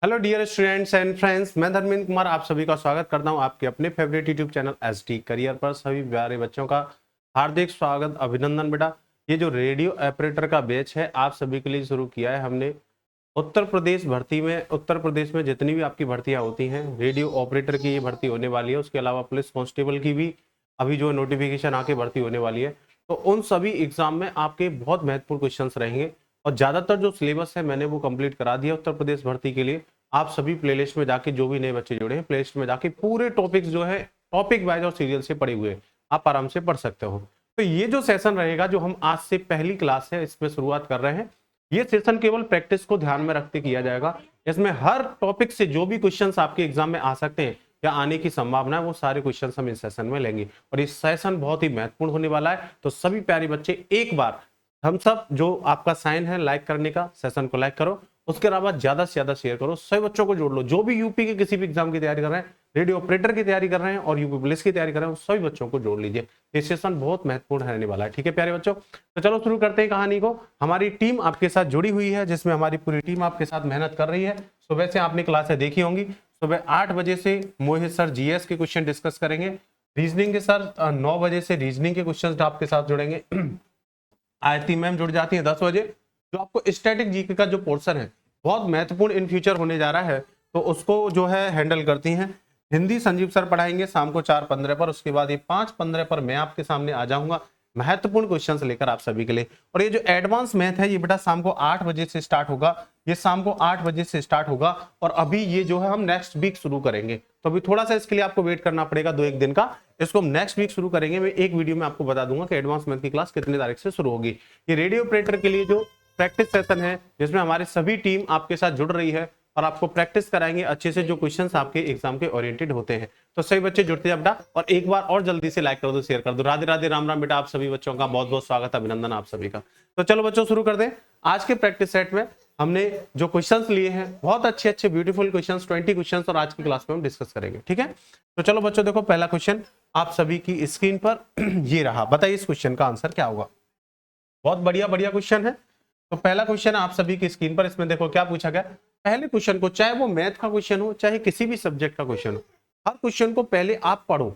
Hello dear students and friends, मैं धर्मेंद्र कुमार आप सभी का स्वागत करता हूं आपके अपने favourite YouTube channel ST career पर। सभी प्यारे बच्चों का हार्दिक स्वागत, अभिनंदन बेटा। ये जो रेडियो ऑपरेटर का बैच है आप सभी के लिए शुरू किया है हमने। उत्तर प्रदेश भर्ती में, उत्तर प्रदेश में जितनी भी आपकी भर्तियां होती हैं रेडियो ऑपरेटर की ये भर्ती होने वाली है। उसके अलावा पुलिस कांस्टेबल की भी अभी जो नोटिफिकेशन आके भर्ती होने वाली है। तो उन सभी एग्जाम में आपके बहुत महत्वपूर्ण क्वेश्चन रहेंगे और ज्यादातर जो सिलेबस है मैंने वो कंप्लीट करा दिया उत्तर प्रदेश भर्ती के लिए। आप सभी प्लेलिस्ट में जाके, जो भी नए बच्चे जुड़े हैं प्लेलिस्ट में जाके पूरे टॉपिक्स जो है टॉपिक वाइज और सीरियल से पढ़े हुए आप आराम से पढ़ सकते हो। तो ये जो सेशन रहेगा जो हम आज से पहली क्लास है इसमें शुरुआत कर रहे हैं, ये सेशन केवल प्रैक्टिस को ध्यान में रखते किया जाएगा। इसमें हर टॉपिक से जो भी क्वेश्चंस आपके एग्जाम में आ सकते हैं या आने की संभावना है वो सारे क्वेश्चंस हम इस सेशन में लेंगे और ये सेशन बहुत ही महत्वपूर्ण होने वाला है। तो सभी प्यारे बच्चे एक बार हम सब जो आपका साइन है लाइक करने का, सेशन को लाइक करो। उसके अलावा ज्यादा से ज्यादा शेयर करो, सभी बच्चों को जोड़ लो। जो भी यूपी के किसी भी एग्जाम की तैयारी कर रहे हैं, रेडियो ऑपरेटर की तैयारी कर रहे हैं और यूपी पुलिस की तैयारी कर रहे हैं, सभी बच्चों को जोड़ लीजिए। ये सेशन बहुत महत्वपूर्ण रहने वाला है। ठीक है प्यारे बच्चों, तो चलो शुरू करते हैं कहानी को। हमारी टीम आपके साथ जुड़ी हुई है जिसमें हमारी पूरी टीम आपके साथ मेहनत कर रही है। सुबह से आपने क्लासें देखी होंगी। सुबह 8 बजे से मोहित सर जीएस के क्वेश्चन डिस्कस करेंगे। रीजनिंग के सर 9 बजे से रीजनिंग के क्वेश्चन आपके साथ जुड़ेंगे। आयती मैम जुड़ जाती है 10 बजे। जो आपको स्टैटिक जीके का जो पोर्शन है बहुत महत्वपूर्ण इन फ्यूचर होने जा रहा है, तो उसको जो है हैंडल करती हैं। हिंदी संजीव सर पढ़ाएंगे शाम को 4:15 पर। उसके बाद ये 5:15 पर मैं आपके सामने आ जाऊंगा महत्वपूर्ण क्वेश्चंस लेकर आप सभी के लिए। और ये जो एडवांस मैथ है ये बेटा शाम को 8 बजे से स्टार्ट होगा। ये शाम को 8 बजे से स्टार्ट होगा और अभी ये जो है हम नेक्स्ट वीक शुरू करेंगे। तो अभी थोड़ा सा इसके लिए आपको वेट करना पड़ेगा 2-1 दिन का। इसको हम नेक्स्ट वीक शुरू करेंगे। मैं एक वीडियो में आपको बता दूंगा कि एडवांस मैथ की क्लास कितनी तारीख से शुरू होगी। ये रेडियो ऑपरेटर के लिए जो प्रैक्टिस सेशन है जिसमें हमारी सभी टीम आपके साथ जुड़ रही है और आपको प्रैक्टिस कराएंगे अच्छे से जो क्वेश्चंस आपके एग्जाम के ओरिएंटेड होते हैं। तो सही बच्चे जुड़ते हैं बेटा और एक बार और जल्दी से लाइक कर दो, शेयर कर दो। राधे राधे, राम राम बेटा। आप सभी बच्चों का बहुत बहुत स्वागत, अभिनंदन आप सभी का। तो चलो बच्चों शुरू कर दें। आज के प्रैक्टिस सेट में हमने जो क्वेश्चंस लिए हैं बहुत अच्छे अच्छे ब्यूटीफुल क्वेश्चंस, 20 क्वेश्चंस और आज की क्लास में हम डिस्कस करेंगे। ठीक है, तो चलो बच्चों देखो पहला क्वेश्चन आप सभी की स्क्रीन पर ये रहा। बताइए इस क्वेश्चन का आंसर क्या होगा। बहुत बढ़िया बढ़िया क्वेश्चन है। तो पहला क्वेश्चन आप सभी की स्क्रीन पर, इसमें देखो क्या पूछा गया। पहले क्वेश्चन को, चाहे वो मैथ का क्वेश्चन हो चाहे किसी भी सब्जेक्ट का क्वेश्चन हो, हर क्वेश्चन को पहले आप पढ़ो,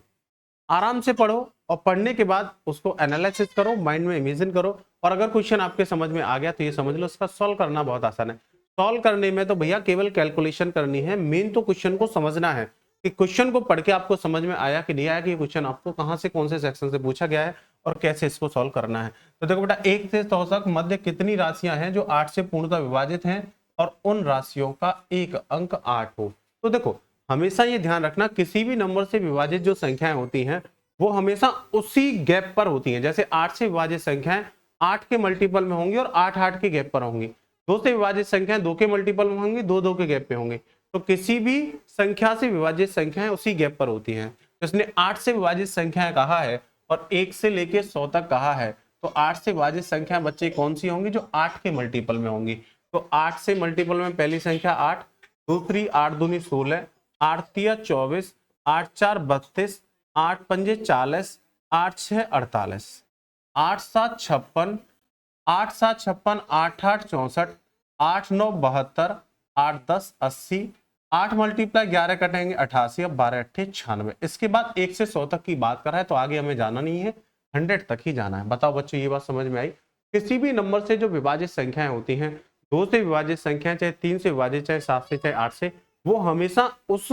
आराम से पढ़ो और पढ़ने के बाद उसको एनालिसिस करो, माइंड में इमेजिन करो। और अगर क्वेश्चन आपके समझ में आ गया तो ये समझ लो इसका सॉल्व करना बहुत आसान है। सॉल्व करने में तो भैया केवल कैलकुलेशन करनी है, मेन तो क्वेश्चन को समझना है कि क्वेश्चन को पढ़ के आपको समझ में आया कि नहीं आया, कि ये क्वेश्चन आपको कहां से कौन से सेक्शन से पूछा गया है और कैसे इसको सॉल्व करना है। तो देखो बेटा 1 से 100 तक मध्य कितनी राशियां हैं जो 8 से पूर्णतः विभाजित हैं और उन राशियों का एक अंक 8 हो। तो देखो हमेशा ये ध्यान रखना, किसी भी नंबर से विभाजित जो संख्याएं होती हैं वो हमेशा उसी गैप पर होती हैं। जैसे 8 से विभाजित संख्याएं 8 के मल्टीपल में होंगी और 8-8 के गैप पर होंगी। 2 से विभाजित संख्याएं 2 के मल्टीपल में होंगी, 2-2 के गैप पे होंगी। तो किसी भी संख्या से विभाजित संख्याएं उसी गैप पर होती हैं। तो इसने 8 से विभाजित संख्याएं कहा है और 1 से लेके 100 तक कहा है। तो 8 से विभाजित संख्या बच्चे कौन सी होंगी जो 8 के मल्टीपल में होंगी। तो 8 से मल्टीपल में पहली संख्या 8, दूसरी 8 दूनी 16, 8 तिया 24, 8 4 32, 8 पंजे 40, 8 6 48, 8 7 56, 8 7 56, 8 8 64, 8 9 72, 8 10 80, 8 मल्टीप्लाई 11 कटेंगे 88, अब 12 8 96। इसके बाद 1 से 100 तक की बात कर रहा है तो आगे हमें जाना नहीं है, 100 तक ही जाना है। बताओ बच्चों ये बात समझ में आई। किसी भी नंबर से जो विभाजित संख्याएं होती हैं, 2 से विभाजित संख्याएं, चाहे 3 से विभाजित, चाहे 7 से, चाहे 8 से, वो हमेशा उस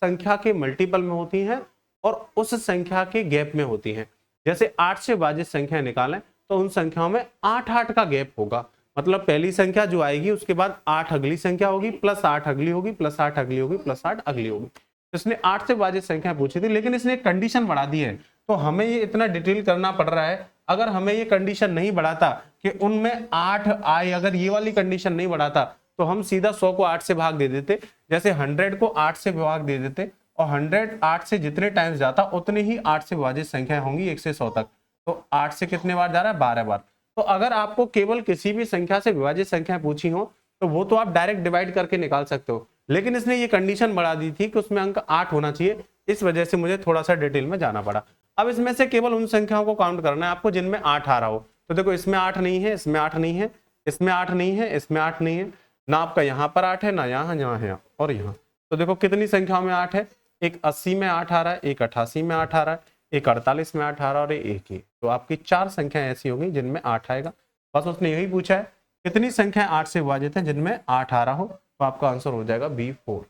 संख्या के मल्टीपल में होती हैं और उस संख्या के गैप में होती हैं। जैसे 8 से विभाजित संख्या निकालें तो उन संख्याओं में 8-8 का गैप होगा। मतलब पहली संख्या जो आएगी उसके बाद 8 अगली संख्या होगी, प्लस 8 अगली होगी, प्लस 8 अगली होगी, प्लस 8 अगली होगी। इसने 8 से विभाजित संख्या पूछी थी लेकिन इसने एक कंडीशन बढ़ा दी है। तो हमें ये इतना डिटेल करना पड़ रहा है। अगर हमें ये कंडीशन नहीं बढ़ाता कि उनमें 8 आए, अगर ये वाली कंडीशन नहीं बढ़ाता तो हम सीधा 100 को 8 से भाग दे देते। जैसे 100 को 8 से भाग दे देते और 100 8 से जितने टाइम्स जाता उतने ही 8 से विभाजित संख्या होंगी 1 से 100 तक। तो 8 से कितने बार जा रहा है, 12 बार। तो अगर आपको केवल किसी भी संख्या से विभाजित संख्या पूछी हो तो वो तो आप डायरेक्ट डिवाइड करके निकाल सकते हो, लेकिन इसने ये कंडीशन बढ़ा दी थी कि उसमें अंक 8 होना चाहिए। इस वजह से मुझे थोड़ा सा डिटेल में जाना पड़ा। अब इसमें से केवल उन संख्याओं को काउंट करना है आपको जिनमें 8 आ रहा हो। तो देखो इसमें 8 नहीं है, इसमें 8 नहीं है, इसमें 8 नहीं है, इसमें 8 नहीं है। ना आपका यहाँ पर 8 है, ना यहाँ है और यहाँ। तो देखो कितनी संख्याओं में 8 है, एक 80 में 8 आ रहा है, एक 88 में 8 आ रहा है, एक 48 में 8 आ रहा है और एक ही। तो आपकी 4 संख्याएं ऐसी होंगी जिनमें 8 आएगा। बस उसने यही पूछा है कितनी संख्याएं 8 से विभाजित हैं जिनमें 8 आ रहा हो, तो आपका आंसर हो जाएगा B4।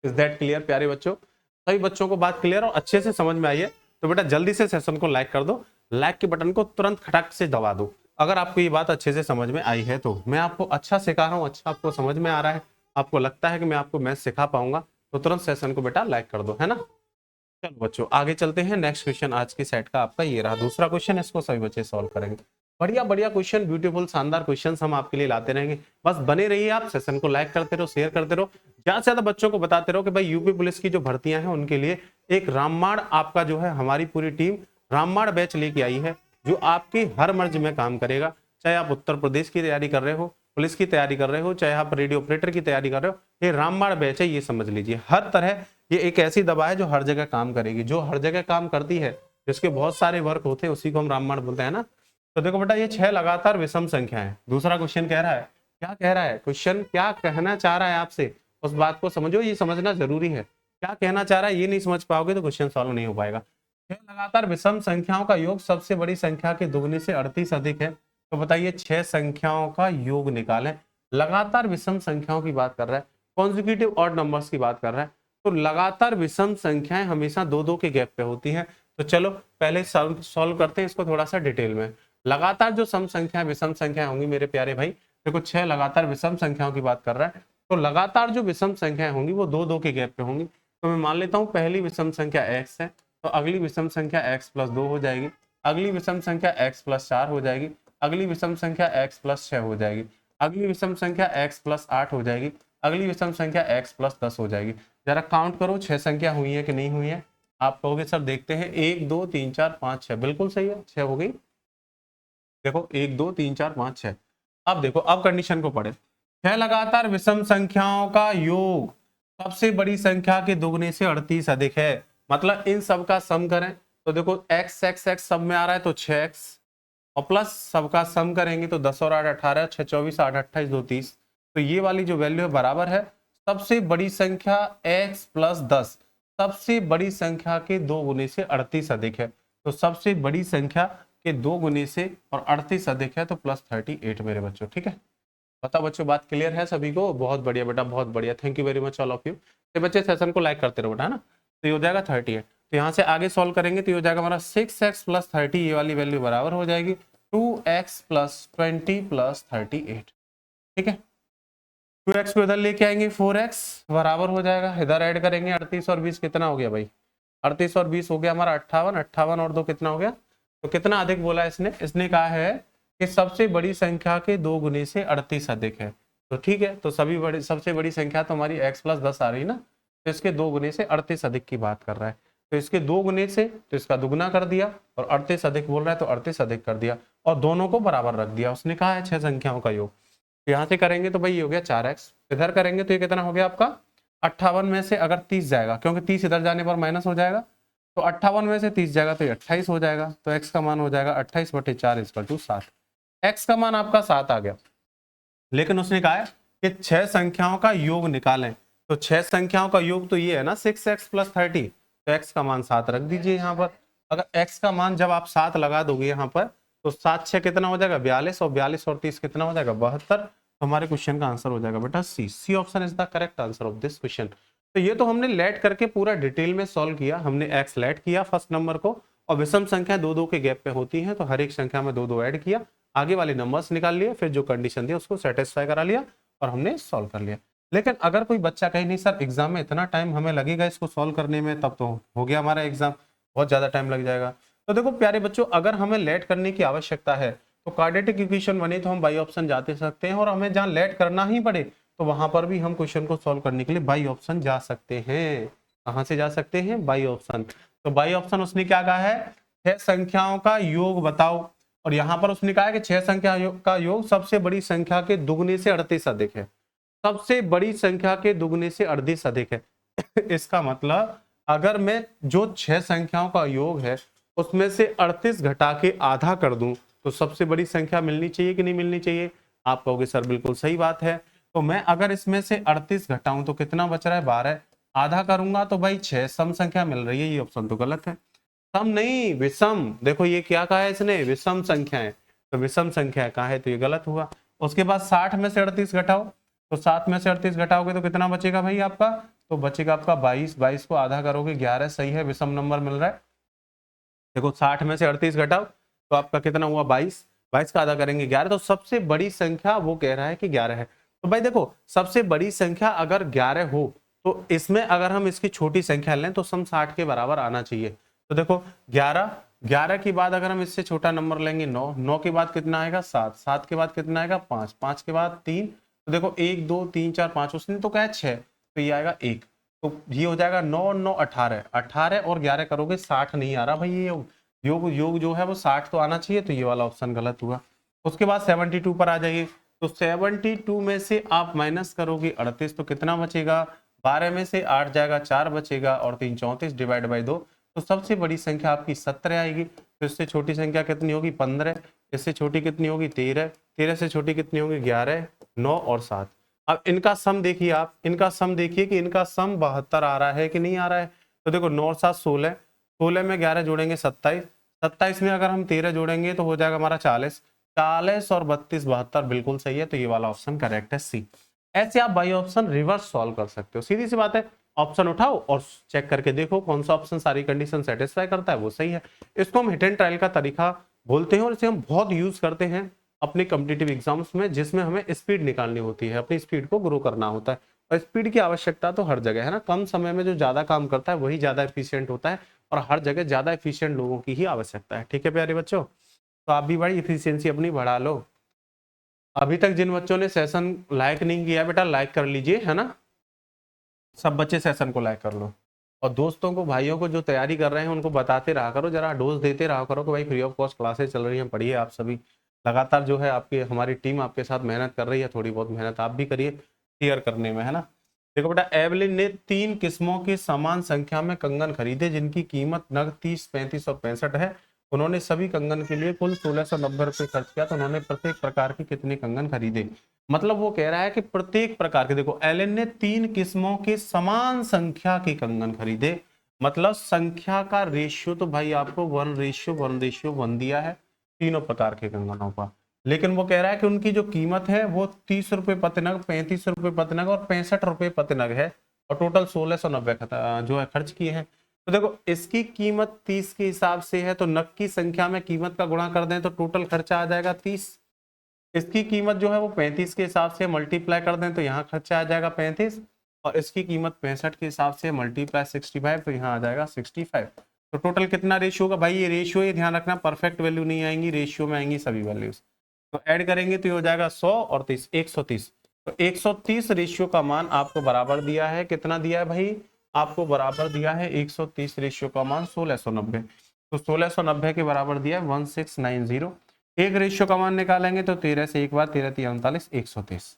इज दैट क्लियर प्यारे बच्चों? सभी बच्चों को बात क्लियर और अच्छे से समझ में आई है तो बेटा जल्दी से सेशन को लाइक कर दो, लाइक के बटन को तुरंत खटक से दबा दो अगर आपको ये बात अच्छे से समझ में आई है। तो मैं आपको अच्छा सिखा रहा हूँ, अच्छा आपको समझ में आ रहा है, आपको लगता है कि मैं आपको मैथ सिखा पाऊंगा, तो तुरंत सेशन को बेटा लाइक कर दो, है ना। चलो बच्चों आगे चलते हैं। नेक्स्ट क्वेश्चन आज की सेट का आपका ये रहा, दूसरा क्वेश्चन, इसको सभी बच्चे सॉल्व करेंगे। बढ़िया बढ़िया क्वेश्चन, ब्यूटीफुल शानदार क्वेश्चंस हम आपके लिए लाते रहेंगे। बस बने रहिए, आप सेशन को लाइक करते रहो, शेयर करते रहो, ज्यादा से ज्यादा बच्चों को बताते रहो कि भाई यूपी पुलिस की जो भर्तियां हैं उनके लिए एक रामबाण आपका जो है, हमारी पूरी टीम रामबाण बैच लेके आई है जो आपके हर मर्ज में काम करेगा। चाहे आप उत्तर प्रदेश की तैयारी कर रहे हो, पुलिस की तैयारी कर रहे हो, चाहे आप रेडियो ऑपरेटर की तैयारी कर रहे हो, ये रामबाण बैच है, ये समझ लीजिए। हर तरह ये एक ऐसी दवा है जो हर जगह काम करेगी, जो हर जगह काम करती है, जिसके बहुत सारे वर्क होते हैं, उसी को हम रामबाण बोलते हैं ना। तो देखो बेटा ये 6 लगातार विषम संख्या है। दूसरा क्वेश्चन कह रहा है, क्या कह रहा है क्वेश्चन, क्या कहना चाह रहा है आपसे, उस बात को समझो, ये समझना जरूरी है। क्या कहना चाह रहा है ये नहीं समझ पाओगे तो क्वेश्चन सॉल्व नहीं हो पाएगा। 6 लगातार विषम संख्याओं का योग सबसे बड़ी संख्या के दुगने से 38 अधिक है। तो बताइए 6 संख्याओं का योग निकालें। लगातार विषम संख्याओं की बात कर रहा है, कॉन्जिक्यूटिव ऑड नंबर्स की बात कर रहा है। तो लगातार विषम संख्याएं हमेशा 2-2 के गैप पे होती हैं। तो चलो पहले सॉल्व करते हैं इसको थोड़ा सा डिटेल में। लगातार जो सम संख्या विषम संख्याएं होंगी मेरे प्यारे भाई, देखो 6 लगातार विषम संख्याओं की बात कर रहा है, तो लगातार जो विषम संख्याएं होंगी वो 2-2 के गैप पे होंगी। तो मैं मान लेता हूं पहली विषम संख्या x है, तो अगली विषम संख्या x + 2 हो जाएगी, अगली विषम संख्या x + 4 हो जाएगी, अगली विषम संख्या x + 6 हो जाएगी, अगली विषम संख्या x + 8 हो जाएगी, अगली विषम संख्या x + 10 हो जाएगी। जरा काउंट करो 6 संख्या हुई है कि नहीं हुई है। आप कहोगे सर देखते हैं, 1 2 3 4 5 6, बिल्कुल सही है, 6 हो गई। देखो 1 2 3 4 5 6। अब देखो अब कंडीशन को पढ़े, 6 लगातार विषम संख्याओं का योग सबसे बड़ी संख्या के दुगने से 38 अधिक है। मतलब इन सब का सम करें तो देखो x x x सब में आ रहा है तो 6x, और प्लस सबका सम करेंगे तो 10 और 8 18, 6 24 8 28 2 30। तो ये वाली जो वैल्यू है बराबर है सबसे बड़ी संख्या x + 10 सबसे बड़ी संख्या के 2 गुने से 38 अधिक है। तो सबसे बड़ी संख्या के 2 गुने से और 38 अधिक है तो +38 मेरे बच्चों, ठीक है। बताओ बच्चों बात क्लियर है सभी को? बहुत बढ़िया बेटा, बहुत बढ़िया, thank you very much all of you. तो बच्चे सेशन को लाइक करते रहो बेटा, है ना। तो ये हो जाएगा 38। तो यहाँ से आगे सॉल्व करेंगे तो ये हो जाएगा हमारा 6x + 30, ये वाली वैल्यू बराबर हो जाएगी 2x + 20 + 38, ठीक है। 2x को इधर लेके आएंगे, 4x बराबर हो जाएगा, इधर ऐड करेंगे 38 और 20 कितना हो गया भाई, 38 और 20 हो गया हमारा 58, 58 और 2 कितना हो गया। तो कितना अधिक बोला इसने कहा है कि सबसे बड़ी संख्या के 2 गुने से 38 अधिक है। तो ठीक है, तो सबसे बड़ी संख्या तो हमारी x + 10 आ रही है ना, तो इसके 2 गुने से 38 अधिक की बात कर रहा है। तो इसके 2 गुने से तो इसका दुगना कर दिया, और 38 अधिक बोल रहा है तो 38 अधिक कर दिया, और दोनों को बराबर रख दिया। उसने कहा है 6 संख्याओं का योग। तो यहाँ से करेंगे तो भाई ये हो गया 4x, इधर करेंगे तो ये कितना हो गया आपका 58 में से अगर 30 जाएगा, क्योंकि 30 इधर जाने पर माइनस हो जाएगा, तो 58 में से 30 जाएगा तो ये 28 हो जाएगा। तो x का मान हो जाएगा 28/4 = 7। x का मान आपका 7 आ गया। लेकिन उसने कहा है कि 6 संख्याओं का योग निकालें। तो 6 संख्याओं का योग तो ये है ना 6x + 30, तो x का मान 7 रख दीजिए यहाँ पर। अगर x का मान जब आप 7 लगा दोगे यहाँ पर तो 7 6 कितना हो जाएगा 42, और 42 और 30 कितना हो जाएगा 72। तो हमारे क्वेश्चन का आंसर हो जाएगा बेटा C option is the correct answer of this question. तो ये तो हमने लेट करके पूरा डिटेल में सॉल्व किया, हमने x लेट किया फर्स्ट नंबर को, और विषम संख्या 2-2 के गैप पे होती है तो हर एक संख्या में 2-2 ऐड किया, आगे वाले नंबर्स निकाल लिए, फिर जो कंडीशन थी उसको सेटिस्फाई करा लिया और हमने सॉल्व कर लिया। लेकिन अगर कोई बच्चा कहे नहीं सर एग्जाम में इतना टाइम हमें लगेगा इसको सॉल्व करने में, तब तो हो गया हमारा एग्जाम, बहुत ज्यादा टाइम लग जाएगा। तो देखो प्यारे बच्चों, अगर हमें लेट करने की आवश्यकता है तो क्वाड्रेटिक इक्वेशन बने तो हम बाई ऑप्शन जाते सकते हैं, और हमें जहां लेट करना ही पड़े तो वहां पर भी हम क्वेश्चन को सॉल्व करने के लिए बाई ऑप्शन जा सकते हैं। कहां से जा सकते हैं? By option. तो बाई ऑप्शन उसने क्या कहा है, 6 संख्याओं का योग बताओ, और यहां पर उसने कहा है कि 6 संख्या का योग सबसे बड़ी संख्या के दुगने से 38 अधिक है। सबसे बड़ी संख्या के दुगने से 38 अधिक है। इसका मतलब अगर मैं जो 6 संख्याओं का योग है उसमें से 38 घटा के आधा कर दूं तो सबसे बड़ी संख्या मिलनी चाहिए कि नहीं मिलनी चाहिए? आप कहोगे सर बिल्कुल सही बात है। तो मैं अगर इसमें से 38 घटाऊं तो कितना बच रहा है 12, आधा करूंगा तो भाई 6 सम संख्या मिल रही है, ये ऑप्शन तो गलत है। सम नहीं विषम, देखो ये क्या कहा है इसने, विषम संख्या है, तो विषम संख्या कहा है तो ये गलत हुआ। उसके बाद 60 में से 38 घटाओ, तो 7 में से 38 घटाओगे तो कितना बचेगा भाई आपका, तो बचेगा आपका 22, 22 को आधा करोगे 11, सही है, विषम नंबर मिल रहा है। देखो 60 में से 38 घटाओ तो आपका कितना हुआ 22, 22 का आधा करेंगे 11, तो सबसे बड़ी संख्या वो कह रहा है कि 11 है। तो भाई देखो सबसे बड़ी संख्या अगर 11 हो तो इसमें अगर हम इसकी छोटी संख्या लें तो सम 60 के बराबर आना चाहिए। तो देखो 11, 11 के बाद अगर हम इससे छोटा नंबर लेंगे 9, 9 के बाद कितना आएगा 7, 7 के बाद कितना आएगा 5, 5 के बाद 3, तो देखो 1 2 3 4 5, उसने तो कहा है 6, तो ये आएगा 1, तो ये हो जाएगा 9 9 18, 18 और 11 करोगे 60 नहीं आ रहा भाई, ये योग योग जो है वो 60 तो आना चाहिए, तो ये वाला ऑप्शन गलत हुआ। उसके बाद 72 पर आ जाइए, तो 72 में से आप माइनस करोगे 38 तो कितना बचेगा, 12 में से 8 जाएगा 4 बचेगा और 3 34 डिवाइड बाई 2, तो सबसे बड़ी संख्या आपकी 17 आएगी। तो इससे छोटी संख्या कितनी होगी 15, इससे छोटी कितनी होगी 13, 13 से छोटी कितनी होगी 11, 9 और 7। अब इनका सम देखिए आप, इनका सम देखिए कि इनका सम 72 आ रहा है कि नहीं आ रहा है। तो देखो 9 और 7 16, 16 में 11 जोड़ेंगे 27, 27 में अगर हम 13 जोड़ेंगे तो हो जाएगा हमारा 40, 40 और 32 72 बिल्कुल सही है, तो ये वाला ऑप्शन करेक्ट है सी। ऐसे आप बाई ऑप्शन रिवर्स सॉल्व कर सकते हो, सीधी सी बात है, ऑप्शन उठाओ और चेक करके देखो कौन सा ऑप्शन सारी कंडीशन सेटिस्फाई करता है वो सही है। इसको हम हिट एंड ट्रायल का तरीका बोलते हैं और इसे हम बहुत यूज करते हैं अपने कॉम्पिटिटिव एग्जाम्स में, जिसमें हमें स्पीड निकालनी होती है, अपनी स्पीड को ग्रो करना होता है, और स्पीड की आवश्यकता तो हर जगह है ना, कम समय में जो ज्यादा काम करता है वही ज्यादा एफिशिएंट होता है, और हर जगह ज्यादा एफिशिएंट लोगों की ही आवश्यकता है। ठीक है प्यारे बच्चों, तो आप भी बड़ी एफिशिएंसी अपनी बढ़ा लो। अभी तक जिन बच्चों ने सेशन लाइक नहीं किया बेटा लाइक कर लीजिए, है ना, सब बच्चे सेशन को लाइक कर लो, और दोस्तों को भाइयों को जो तैयारी कर रहे हैं उनको बताते रहा करो, जरा डोज देते रहा करो कि भाई फ्री ऑफ कॉस्ट क्लासेस चल रही हैं, पढ़िए आप सभी लगातार, जो है आपकी हमारी टीम आपके साथ मेहनत कर रही है, थोड़ी बहुत मेहनत आप भी करिए क्लियर करने में, है ना। देखो बेटा, एवलिन ने 3 किस्मों के समान संख्या में कंगन खरीदे जिनकी कीमत नग 30, 35 और 65 है। उन्होंने सभी कंगन के लिए कुल 1690 रुपए खर्च किया, तो उन्होंने प्रत्येक प्रकार के कितने कंगन खरीदे। मतलब वो कह रहा है कि प्रत्येक प्रकार के, देखो एलन ने 3 किस्मों के समान संख्या के कंगन खरीदे, मतलब संख्या का रेशियो तो भाई आपको 1:1:1 दिया है तीनों प्रकार के कंगनों का, लेकिन वो कह रहा है कि उनकी जो कीमत है वो 30 रुपए प्रति नग, 35 रुपए प्रति नग और 65 रुपए प्रति नग है, और टोटल 1690 जो है खर्च किए हैं। तो देखो इसकी कीमत 30 के हिसाब से है, तो नग की संख्या में कीमत का गुणा कर दें तो टोटल खर्चा आ जाएगा 30। इसकी कीमत जो है वो 35 के हिसाब से मल्टीप्लाई कर दें तो यहाँ खर्चा आ जाएगा 35, और इसकी कीमत 65 के हिसाब से मल्टीप्लाई 65 तो यहाँ आ जाएगा 65। तो टोटल कितना रेशियो होगा भाई, ये रेशियो ये ध्यान रखना, परफेक्ट वैल्यू नहीं आएंगी, रेशियो में आएंगी सभी वैल्यूज। तो ऐड करेंगे तो ये हो जाएगा 100 और 30, 130। तो 130 रेशियो का मान आपको बराबर दिया है, कितना दिया है भाई, आपको बराबर दिया है 130 रेशियो का मान 1690, तो 1690 के बराबर दिया है 1690। एक रेशियो का मान निकालेंगे तो 13 से एक बार 13 3 39 130।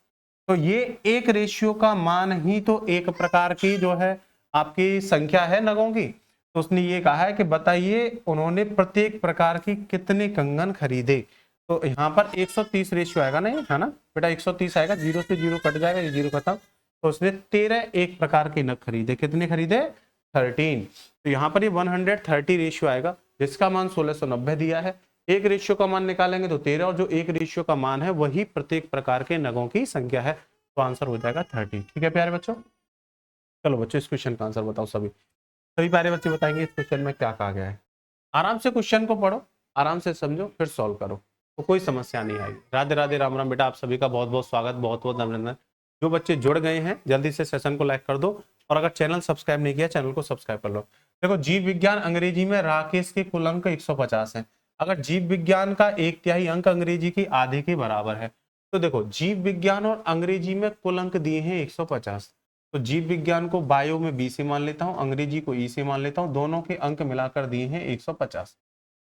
तो ये एक रेशियो का मान ही तो एक प्रकार की जो है आपकी संख्या है नगों की। तो उसने ये कहा है कि बताइए उन्होंने प्रत्येक प्रकार की कितने कंगन खरीदे, तो यहाँ पर 130 रेशियो आएगा ना, है ना बेटा, 130 आएगा, 0 से 0 कट जाएगा, ये 0 खत्म, तो उसने 13 एक प्रकार के नग खरीदे, कितने खरीदे 13। तो यहाँ पर ये 130 रेशियो आएगा जिसका मान 1690 दिया है, एक रेशियो का मान निकालेंगे तो 13, और जो एक रेशियो का मान है वही प्रत्येक प्रकार के नगों की संख्या है, तो आंसर हो जाएगा 30। ठीक है प्यारे बच्चों, चलो बच्चों इस क्वेश्चन का आंसर बताओ, सभी सभी प्यारे बच्चे बताएंगे इस क्वेश्चन में क्या कहा गया है। आराम से क्वेश्चन को पढ़ो, आराम से समझो, फिर सॉल्व करो, तो कोई समस्या नहीं आएगी। राधे राधे, राम राम बेटा, आप सभी का बहुत बहुत स्वागत, बहुत बहुत अभिनंदन। जो बच्चे जुड़ गए हैं जल्दी से सेशन को लाइक कर दो, और अगर चैनल सब्सक्राइब नहीं किया चैनल को सब्सक्राइब कर लो। देखो जीव विज्ञान अंग्रेजी में राकेश के कुल अंक 150 है, अगर जीव विज्ञान का 1/3 अंक अंग्रेजी की आधे के बराबर है, तो देखो जीव विज्ञान और अंग्रेजी में कुल अंक दिए हैं 150, तो जीव विज्ञान को बायो में बी से मान लेता हूं, अंग्रेजी को ई से मान लेता हूं, दोनों के अंक मिलाकर दिए हैं 150।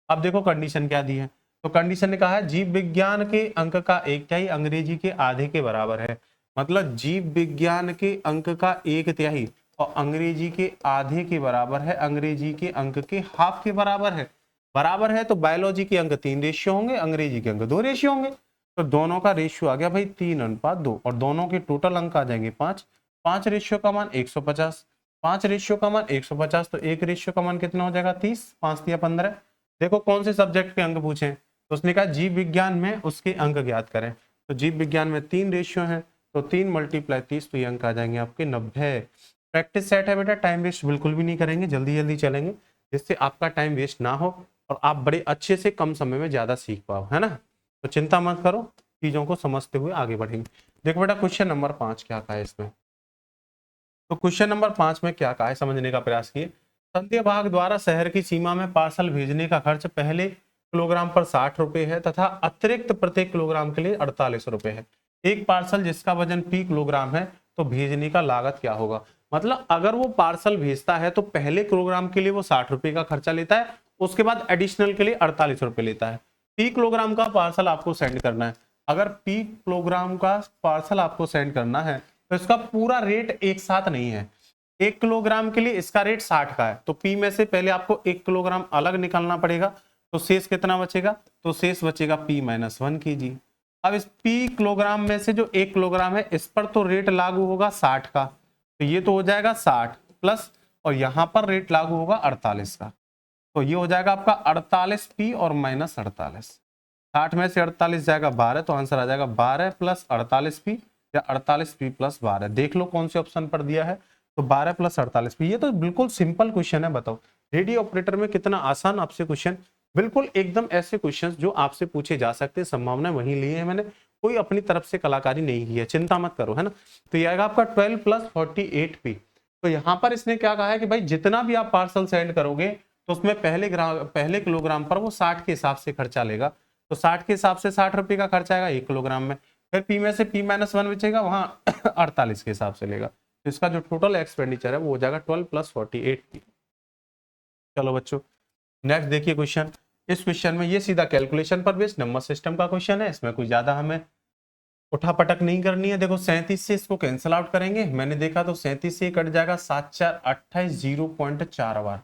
अब देखो कंडीशन क्या दी है, तो कंडीशन ने कहा है जीव विज्ञान के अंक का 1/3 अंग्रेजी के आधे के बराबर है, मतलब जीव विज्ञान के अंक का 1/3 और अंग्रेजी के आधे के बराबर है, अंग्रेजी के अंक के हाफ के बराबर है। बराबर है तो बायोलॉजी के अंक 3 रेशियो होंगे, अंग्रेजी के अंक 2 रेशियो होंगे। तो दोनों का रेशियो आ गया भाई 3:2 और दोनों के टोटल अंक आ जाएंगे 5। 5 रेशियो का मान 150, 5 रेशियो का मान 150, तो एक रेशियो का मान कितना हो जाएगा 30, 5 दिया 15। देखो कौन से सब्जेक्ट के अंक पूछे, तो उसने कहा जीव विज्ञान में उसके अंक ज्ञात करें। तो जीव विज्ञान में 3 रेशियो है, तो 3 × 30, तो ये अंक आ जाएंगे आपके 90। प्रैक्टिस सेट है बेटा, टाइम वेस्ट बिल्कुल भी नहीं करेंगे, जल्दी जल्दी चलेंगे जिससे आपका टाइम वेस्ट ना हो और आप बड़े अच्छे से कम समय में ज्यादा सीख पाओ, है ना। तो चिंता मत करो, चीजों को समझते हुए आगे बढ़ेंगे। देखो बेटा क्वेश्चन नंबर 5 क्या कहा है इसमें, तो क्वेश्चन नंबर 5 में क्या कहा है समझने का प्रयास किए। संघीय भाग द्वारा शहर की सीमा में पार्सल भेजने का खर्च पहले किलोग्राम पर 60 रुपए है तथा अतिरिक्त प्रत्येक किलोग्राम के लिए 48 रुपए है। एक पार्सल जिसका वजन P किलोग्राम है तो भेजने का लागत क्या होगा। मतलब अगर वो पार्सल भेजता है तो पहले किलोग्राम के लिए वो 60 रुपए का खर्चा लेता है, उसके बाद एडिशनल के लिए 48 रुपए लेता है। P किलोग्राम का पार्सल आपको सेंड करना है, अगर P किलोग्राम का पार्सल आपको सेंड करना है तो इसका पूरा रेट एक साथ नहीं है। 1 किलोग्राम के लिए इसका रेट 60 का है, तो P में से पहले आपको 1 किलोग्राम अलग निकालना पड़ेगा, तो शेष कितना बचेगा, तो शेष बचेगा P-1 कीजिए। अब इस P किलोग्राम में से जो 1 किलोग्राम है इस पर तो रेट लागू होगा 60 का, तो ये तो हो जाएगा 60 प्लस, और यहां पर रेट लागू होगा 48 का, तो ये हो जाएगा आपका 48P और -48। 60 में से 48 जाएगा 12, तो आंसर आ जाएगा 12 + 48P या 48P + 12। देख लो कौन से ऑप्शन पर दिया है, तो 12 + 48P। ये तो बिल्कुल सिंपल क्वेश्चन है, बताओ रेडियो ऑपरेटर में कितना आसान आपसे क्वेश्चन, बिल्कुल एकदम ऐसे क्वेश्चंस जो आपसे पूछे जा सकते हैं, संभावना वही ली है मैंने, कोई अपनी तरफ से कलाकारी नहीं की है, चिंता मत करो, है ना। तो ये आएगा आपका 12 + 48P। तो यहाँ पर इसने क्या कहा है कि भाई जितना भी आप पार्सल सेंड करोगे तो उसमें पहले किलोग्राम पर वो 60 के हिसाब से खर्चा लेगा, तो 60 के हिसाब से 60 रुपए का खर्चा आएगा 1 किलोग्राम में, फिर P में से P-1 बचेगा, वहां 48 के हिसाब से लेगा, तो इसका जो टोटल एक्सपेंडिचर है वो हो जाएगा 12 + 48P। चलो बच्चों नेक्स्ट देखिए क्वेश्चन। इस क्वेश्चन में ये सीधा कैलकुलेशन पर बेस्ड नंबर सिस्टम का क्वेश्चन है, इसमें कोई ज्यादा हमें उठापटक नहीं करनी है। देखो 37 से इसको कैंसिल आउट करेंगे, मैंने देखा तो 37 से कट जाएगा 7 4 28, 0.4 बार,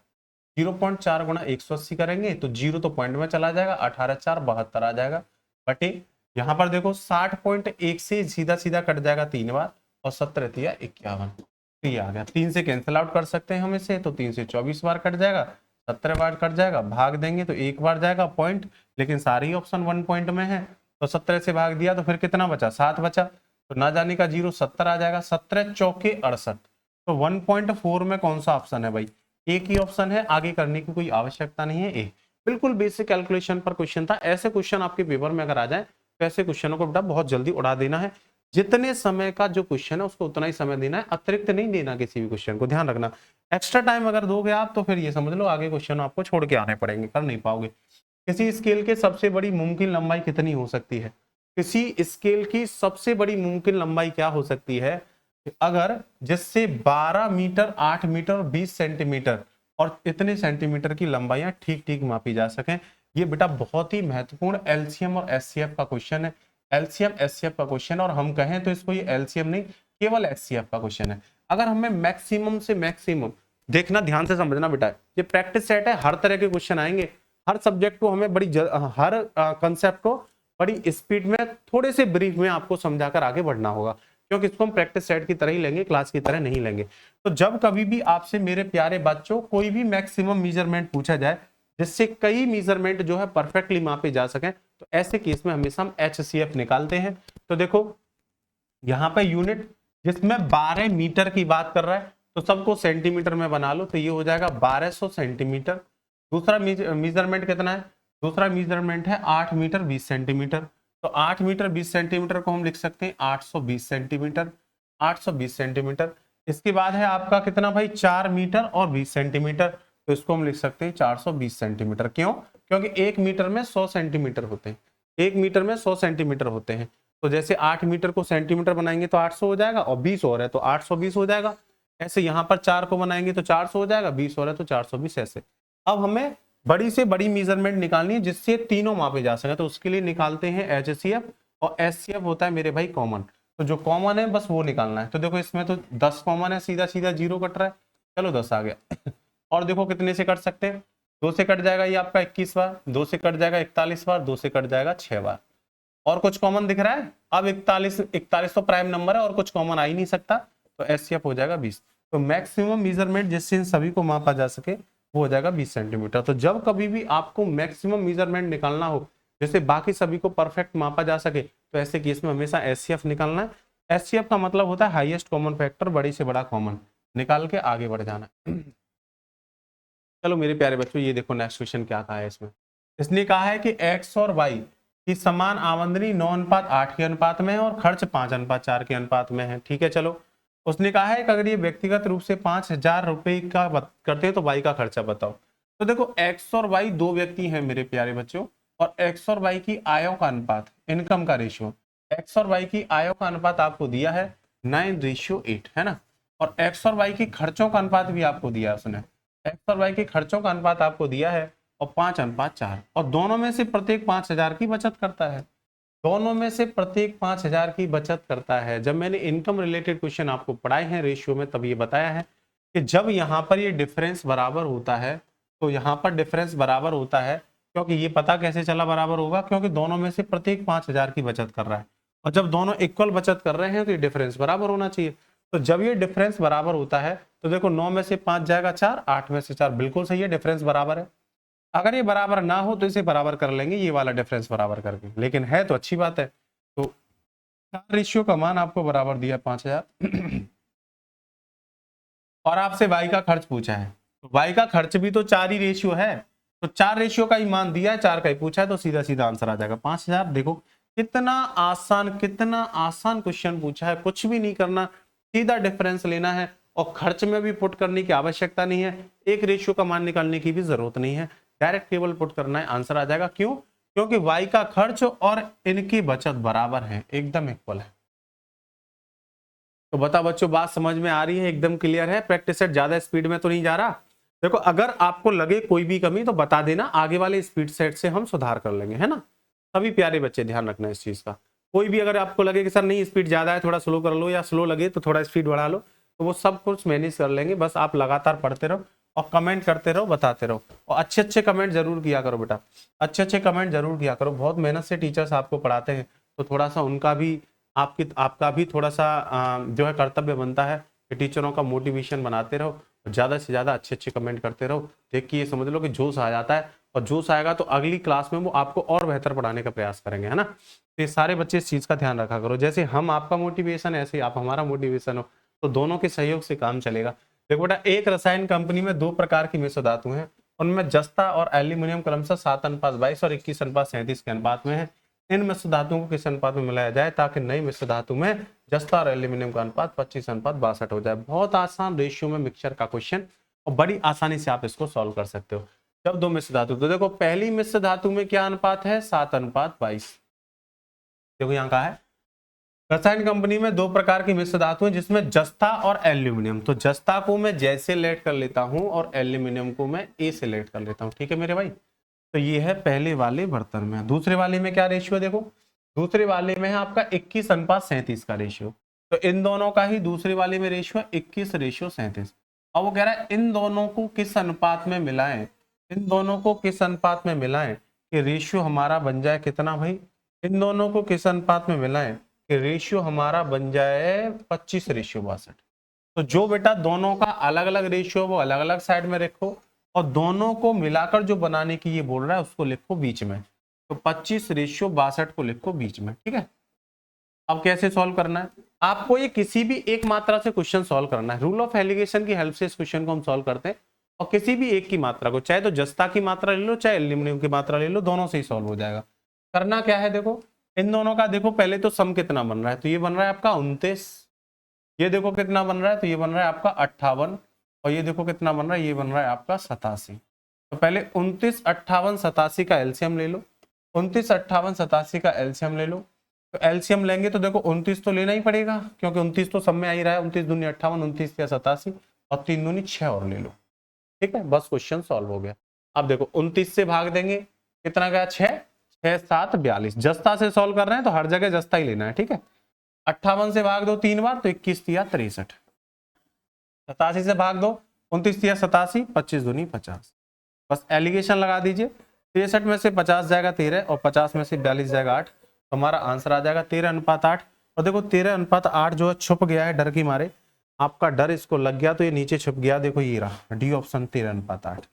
0.4 × 180 करेंगे तो 0 तो पॉइंट में चला जाएगा, 18 4 72 आ जाएगा, बटे यहाँ पर देखो 60.1 से सीधा सीधा कट जाएगा 3 बार और 17 × 51, तो ये आ गया। 3 से कैंसिल आउट कर सकते हैं हम इसे, तो 3 से 24 बार कट जाएगा, 17 बार कट जाएगा, भाग देंगे तो एक बार जाएगा पॉइंट, लेकिन सारे ही ऑप्शन 1 पॉइंट में है, तो 17 से भाग दिया तो फिर कितना बचा, 7 बचा, तो ना जाने का 0 70 आ जाएगा, 17 चौके 68, तो 1.4 में कौन सा ऑप्शन है भाई, एक ही ऑप्शन है, आगे करने की कोई आवश्यकता नहीं है। ए बिल्कुल बेसिक कैलकुलेशन पर क्वेश्चन था, ऐसे क्वेश्चन आपके पेपर में अगर आ जाए तो ऐसे क्वेश्चनों को बेटा बहुत जल्दी उड़ा देना है, जितने समय का जो क्वेश्चन है उसको उतना ही समय देना है, अतिरिक्त नहीं देना किसी भी क्वेश्चन को, ध्यान रखना। एक्स्ट्रा टाइम अगर दोगे आप तो फिर ये समझ लो आगे क्वेश्चन आपको छोड़ के आने पड़ेंगे, कर नहीं पाओगे। किसी स्केल के सबसे बड़ी मुमकिन लंबाई कितनी हो सकती है, किसी स्केल की सबसे बड़ी मुमकिन लंबाई क्या हो सकती है, अगर जिससे 12 मीटर 8 मीटर 20 सेंटीमीटर और इतने सेंटीमीटर की लंबाइयां ठीक ठीक मापी जा सकें। ये बेटा बहुत ही महत्वपूर्ण एलसीएम और एचसीएफ का क्वेश्चन है, एलसीएम एचसीएफ का क्वेश्चन, और हम कहें तो इसको ये एलसीएम नहीं केवल एचसीएफ का क्वेश्चन है। अगर हमें मैक्सिमम से मैक्सिमम देखना, ध्यान से समझना बेटा, ये प्रैक्टिस सेट है, हर तरह के क्वेश्चन आएंगे, हर सब्जेक्ट को हमें हर कंसेप्ट को बड़ी स्पीड में थोड़े से ब्रीफ में आपको समझाकर आगे बढ़ना होगा, क्योंकि इसको हम प्रैक्टिस सेट की तरह ही लेंगे, क्लास की तरह नहीं लेंगे। तो जब कभी भी आपसे मेरे प्यारे बच्चों कोई भी मैक्सिमम मेजरमेंट पूछा जाए जिससे कई मेजरमेंट जो है परफेक्टली मापे जा सके, तो ऐसे केस में हमेशा हम एचसीएफ निकालते हैं। तो देखो यहाँ पे यूनिट जिसमें 12 मीटर की बात कर रहा है तो सबको सेंटीमीटर में बना लो, तो ये हो जाएगा 1200 सेंटीमीटर। दूसरा मेजरमेंट कितना है, दूसरा मेजरमेंट है 8 मीटर 20 सेंटीमीटर, तो 8 मीटर 20 सेंटीमीटर को हम लिख सकते हैं 820 सेंटीमीटर, 820 सेंटीमीटर। इसके बाद है आपका कितना भाई 4 मीटर और 20 सेंटीमीटर, तो इसको हम लिख सकते हैं 420 सेंटीमीटर। क्यों, क्योंकि 1 मीटर में 100 सेंटीमीटर होते हैं, 1 मीटर में 100 सेंटीमीटर होते हैं, तो जैसे 8 मीटर को सेंटीमीटर बनाएंगे तो 800 हो जाएगा, और 20 और है तो 820 हो जाएगा। ऐसे यहाँ पर 4 को बनाएंगे तो 400 हो जाएगा, 20 और है तो 420। ऐसे अब हमें बड़ी से बड़ी मेजरमेंट निकालनी है जिससे तीनों मापे जा सके, तो उसके लिए निकालते हैं एचसीएफ, और एचसीएफ होता है मेरे भाई कॉमन, तो जो कॉमन है बस वो निकालना है। तो देखो इसमें तो 10 कॉमन है, सीधा सीधा 0 कट रहा है, चलो 10 आ गया। और देखो कितने से कट सकते हैं, 2 से कट जाएगा ये आपका 21 बार, 2 से कट जाएगा 41 बार, 2 से कट जाएगा 6 बार, और कुछ कॉमन दिख रहा है? अब 41 तो प्राइम नंबर है और कुछ कॉमन आ ही नहीं सकता, तो एचसीएफ हो जाएगा 20। तो मैक्सिमम मेजरमेंट जिससे इन सभी को मापा जा सके वो हो जाएगा 20 सेंटीमीटर। तो जब कभी भी आपको मैक्सिमम मेजरमेंट निकालना हो, जैसे बाकी सभी को परफेक्ट मापा जा सके, तो ऐसे केस में हमेशा एचसीएफ निकालना है। एचसीएफ का मतलब होता है हाईएस्ट कॉमन फैक्टर, बड़ी से बड़ा कॉमन निकाल के आगे बढ़ जाना। चलो मेरे प्यारे बच्चों, ये देखो नेक्स्ट क्वेश्चन क्या कहा है इसमें। इसने कहा है कि एक्स और वाई की समान आमदनी 9:8 के अनुपात में है और खर्च 5:4 के अनुपात में है। ठीक है, चलो उसने कहा है कि अगर ये व्यक्तिगत रूप से 5,000 रुपए का करते हैं तो वाई का खर्चा बताओ। तो देखो एक्स और वाई दो व्यक्ति हैं मेरे प्यारे बच्चों, और एक्स और वाई की आयों का अनुपात, इनकम का रेशियो, एक्स और वाई की आयों का अनुपात आपको दिया है 9:8, है ना। और एक्स और वाई की खर्चों का अनुपात भी आपको दिया है उसने, एक्स और वाई के खर्चों का अनुपात आपको दिया है और 5:4, और दोनों में से प्रत्येक 5,000 की बचत करता है। दोनों में से प्रत्येक 5,000 की बचत करता है। जब मैंने इनकम रिलेटेड क्वेश्चन आपको पढ़ाए हैं रेशियो में, तब ये बताया है कि जब यहाँ पर ये डिफरेंस बराबर होता है, तो यहाँ पर डिफरेंस बराबर होता है, क्योंकि ये पता कैसे चला बराबर होगा, क्योंकि दोनों में से प्रत्येक 5,000 की बचत कर रहा है, और जब दोनों इक्वल बचत कर रहे हैं तो ये डिफरेंस बराबर होना चाहिए। तो जब ये डिफरेंस बराबर होता है तो देखो 9 में से 5 जाएगा 4, 8 में से 4, बिल्कुल सही है, डिफरेंस बराबर है। अगर ये बराबर ना हो तो इसे बराबर कर लेंगे, ये वाला डिफरेंस बराबर करके, लेकिन है तो अच्छी बात है। तो रेशियो का मान आपको बराबर दिया 5,000 और आपसे वाई का खर्च पूछा है, तो वाई का खर्च भी तो 4 ही रेशियो है, तो 4 रेशियो का ही मान दिया है, 4 का ही पूछा है, तो सीधा सीधा आंसर आ जाएगा 5,000। देखो कितना आसान क्वेश्चन पूछा है, कुछ भी नहीं करना, सीधा डिफरेंस लेना है, और खर्च में भी पुट करने की आवश्यकता नहीं है, एक रेशियो का मान निकालने की भी जरूरत नहीं है, डायरेक्ट केवल पुट करना है, आंसर आ जाएगा। क्यों? क्योंकि वाई का खर्च और इनकी बचत बराबर है, एकदम इक्वल है। तो बता बच्चों, बात समझ में आ रही है, एकदम क्लियर है? प्रैक्टिस सेट ज्यादा स्पीड में तो नहीं जा रहा? देखो अगर आपको लगे कोई भी कमी तो बता देना, आगे वाले स्पीड सेट से हम सुधार कर लेंगे, है ना। सभी प्यारे बच्चे ध्यान रखना इस चीज का। कोई भी अगर आपको लगे कि सर नहीं स्पीड ज्यादा है, थोड़ा स्लो कर लो, या स्लो लगे तो थोड़ा स्पीड बढ़ा लो, तो वो सब कुछ मैनेज कर लेंगे। बस आप लगातार पढ़ते रहो और कमेंट करते रहो, बताते रहो, और अच्छे अच्छे कमेंट जरूर किया करो बेटा, अच्छे अच्छे कमेंट जरूर किया करो। बहुत मेहनत से टीचर्स आपको पढ़ाते हैं, तो थोड़ा सा उनका भी आपका भी थोड़ा सा जो है कर्तव्य बनता है कि टीचरों का मोटिवेशन बनाते रहो, ज़्यादा से ज़्यादा अच्छे अच्छे कमेंट करते रहो। देख के ये समझ लो कि जोश आ जाता है, और जोश आएगा तो अगली क्लास में वो आपको और बेहतर पढ़ाने का प्रयास करेंगे, है ना। तो ये सारे बच्चे इस चीज़ का ध्यान रखा करो, जैसे हम आपका मोटिवेशन ऐसे ही आप हमारा मोटिवेशन हो, तो दोनों के सहयोग से काम चलेगा। देखो बेटा, एक रसायन कंपनी में 2 प्रकार की मिश्र धातु हैं, उनमें जस्ता और एल्यूमिनियम क्रमशः 7:22 और 21:37 के अनुपात में है। इन मिश्र धातुओं को किस अनुपात में मिलाया जाए ताकि नई मिश्र धातु में जस्ता और एल्यूमिनियम का अनुपात 25:62 हो जाए। बहुत आसान रेशियो में मिक्सचर का क्वेश्चन, और बड़ी आसानी से आप इसको सॉल्व कर सकते हो। जब 2 मिश्र धातु, तो देखो पहली मिश्र धातु में क्या अनुपात है? 7:22। देखो यहाँ कहा है रसायन कंपनी में 2 प्रकार की मिश्र धातु है जिसमें जस्ता और एल्यूमिनियम। तो जस्ता को मैं जै से लेट कर लेता हूं और एल्यूमिनियम को मैं ए से लेट कर लेता हूं। ठीक है मेरे भाई, तो ये है पहले वाले बर्तन में। दूसरे वाले में क्या रेशियो? देखो दूसरे वाले में है आपका 21:37 का रेशियो, तो इन दोनों का ही दूसरे वाले में रेशियो है 21:37। अब वो कह रहा है इन दोनों को किस अनुपात में मिलाएं, इन दोनों को किस अनुपात में मिलाएं कि रेशियो हमारा बन जाए कितना भाई? इन दोनों को किस अनुपात में मिलाएं कि रेशियो हमारा बन जाए 25:62। तो जो बेटा दोनों का अलग अलग रेशियो वो अलग अलग साइड में रखो, और दोनों को मिलाकर जो बनाने की ये बोल रहा है उसको लिखो बीच में। तो 25:62 को लिखो बीच में। ठीक है, अब कैसे सॉल्व करना है आपको? ये किसी भी एक मात्रा से क्वेश्चन सॉल्व करना है। रूल ऑफ एलिगेशन की हेल्प से इस क्वेश्चन को हम सॉल्व करते हैं, और किसी भी एक की मात्रा को, चाहे तो जस्ता की मात्रा ले लो चाहे एल्यूमिनियम की मात्रा ले लो, दोनों से ही सॉल्व हो जाएगा। करना क्या है? देखो इन दोनों का देखो पहले तो सम कितना बन रहा है, तो ये बन रहा है आपका 29, ये देखो कितना बन रहा है, तो ये बन रहा है आपका 58, और ये देखो कितना बन रहा है, ये बन रहा है आपका 87। तो पहले 29, 58, 87 का एलसीएम ले लो, 29, 58, 87 का एलसीएम ले लो। तो एलसीएम लेंगे तो देखो 29 तो लेना ही पड़ेगा, क्योंकि 29 तो सब में आ ही रहा है, 29 दूनी 58, 29 या 87, और 3 दूनी 6 और ले लो। ठीक है, बस क्वेश्चन सॉल्व हो गया। अब देखो 29 से भाग देंगे, कितना गया? 6, 6, 7, 42। जस्ता से सॉल्व कर रहे हैं तो हर जगह जस्ता ही लेना है। ठीक है, 58 से भाग दो 3 बार तो 21 या 63, 87 से भाग दो 29 या 87, 25 दूनी 50। बस एलिगेशन लगा दीजिए, 63 में से 50 जाएगा 13, और 50 में से 42 जाएगा 8, तो हमारा आंसर आ जाएगा 13:8। और देखो 13:8 जो है छुप गया है डर की मारे, आपका डर इसको लग गया तो ये नीचे छुप गया, देखो ये रहा डी ऑप्शन 13:8।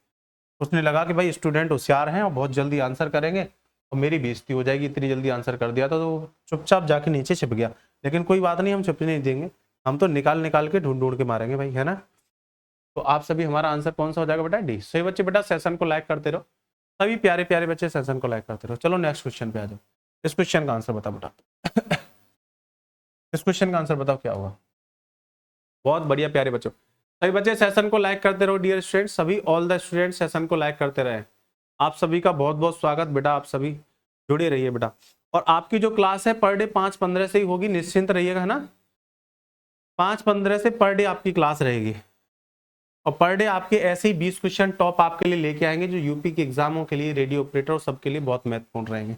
उसने लगा कि भाई स्टूडेंट होशियार हैं और बहुत जल्दी आंसर करेंगे और मेरी बेइज्जती हो जाएगी, इतनी जल्दी आंसर कर दिया तो चुपचाप जाके नीचे छिप गया। लेकिन कोई बात नहीं, हम छुपने नहीं देंगे, हम तो निकाल निकाल के ढूंढ ढूंढ के मारेंगे भाई, है ना। तो आप सभी, हमारा आंसर कौन सा हो जाएगा बेटा, डी। सही बच्चे बेटा सेशन को लाइक करते रहो, सभी प्यारे प्यारे बच्चे सेशन को लाइक करते रहो। चलो नेक्स्ट क्वेश्चन पे आ जाओ। इस क्वेश्चन का आंसर बताओ बेटा इस क्वेश्चन का आंसर बताओ क्या होगा। बहुत बढ़िया प्यारे बच्चों, सभी बच्चे सेशन को लाइक करते रहो डियर स्टूडेंट, सभी ऑल द स्टूडेंट सेशन को लाइक करते रहे। आप सभी का बहुत बहुत स्वागत बेटा, आप सभी जुड़े रहिए बेटा। और आपकी जो क्लास है पर डे 5:15 से ही होगी, निश्चिंत रहिएगा, है ना। 5:15 से पर डे आपकी क्लास रहेगी और पर डे आपके ऐसे ही 20 क्वेश्चन टॉप आपके लिए लेके आएंगे जो यूपी के एग्जामों के लिए, रेडियो ऑपरेटर और सबके लिए बहुत महत्वपूर्ण रहेंगे।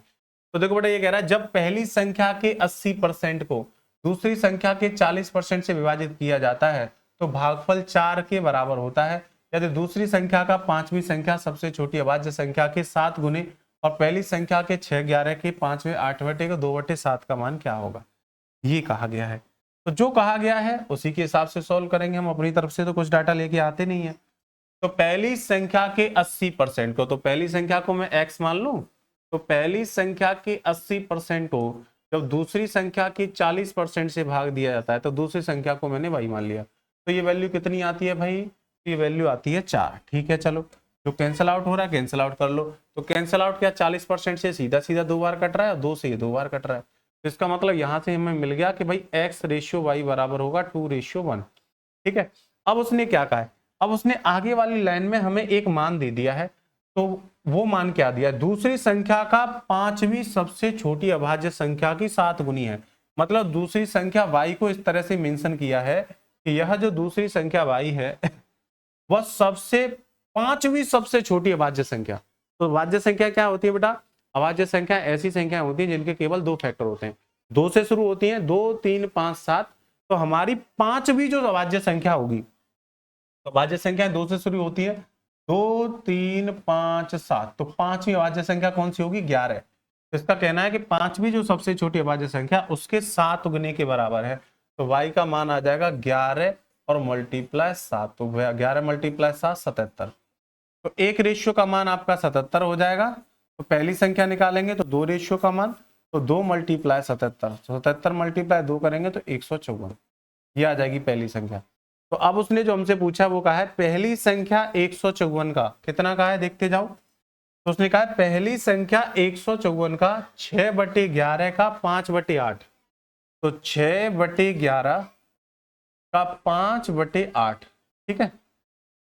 तो देखो बेटा ये कह रहा है जब पहली संख्या के 80% को दूसरी संख्या के 40% से विभाजित किया जाता है तो भागफल 4 के बराबर होता है। यदि दूसरी संख्या का 5वीं संख्या सबसे छोटी अभाज्य संख्या के 7 गुने और पहली संख्या के 6, 11 के 5वें 8 का 2/7 का मान क्या होगा, ये कहा गया है। तो जो कहा गया है उसी के हिसाब से सॉल्व करेंगे हम, अपनी तरफ से तो कुछ डाटा लेके आते नहीं है। तो पहली संख्या के 80% को, तो पहली संख्या को मैं x मान लूं, तो पहली संख्या के 80% को जब दूसरी संख्या के 40% से भाग दिया जाता है तो दूसरी संख्या को मैंने y मान लिया। तो ये वैल्यू कितनी आती है भाई, ये वैल्यू आती है 4। ठीक है, चलो जो कैंसिल आउट हो रहा है कैंसिल आउट कर लो। तो कैंसिल आउट क्या, 40% से सीधा सीधा 2 बार कट रहा है और 2 से ये 2 बार कट रहा है। तो इसका मतलब यहां से हमें मिल गया कि भाई x/y बराबर होगा 2:1। ठीक है, अब उसने क्या कहा है, अब उसने आगे वाली लाइन में हमें एक मान दे दिया है। तो वो मान क्या दिया है, दूसरी संख्या का 5वीं सबसे छोटी अभाज्य संख्या की 7 गुनी है। मतलब दूसरी संख्या y को इस तरह से मेंशन किया है कि यह जो दूसरी संख्या y है वह सबसे 5वीं सबसे छोटी अभाज्य संख्या। तो अभाज्य संख्या क्या होती है बेटा, अभाज्य संख्या ऐसी संख्या होती है जिनके केवल 2 फैक्टर होते हैं, 2 से शुरू होती हैं, 2, 3, 5, 7। तो हमारी 5वीं जो अभाज्य संख्या होगी, तो अभाज्य संख्या 2 से शुरू होती है, 2, 3, 5, 7। तो 5वीं अभाज्य संख्या कौन सी होगी, 11। तो इसका कहना है कि 5वीं जो सबसे छोटी अभाज्य संख्या उसके 7 गुने के बराबर है। तो y का मान आ जाएगा 11 और मल्टीप्लाई 7। तो 11 मल्टीप्लाई 7 77। तो 1 रेशियो का मान आपका 77 हो जाएगा। तो पहली संख्या निकालेंगे तो 2 रेशियो का मान, तो 2 मल्टीप्लाई 77, 77 मल्टीप्लाई 2 करेंगे तो 154, ये आ जाएगी पहली संख्या। तो अब उसने जो हमसे पूछा वो कहा है पहली संख्या 154 का कितना का है, देखते जाओ। तो उसने कहा पहली संख्या 154 का 6/11 का 5/8। तो 6/11 का 5/8। ठीक है,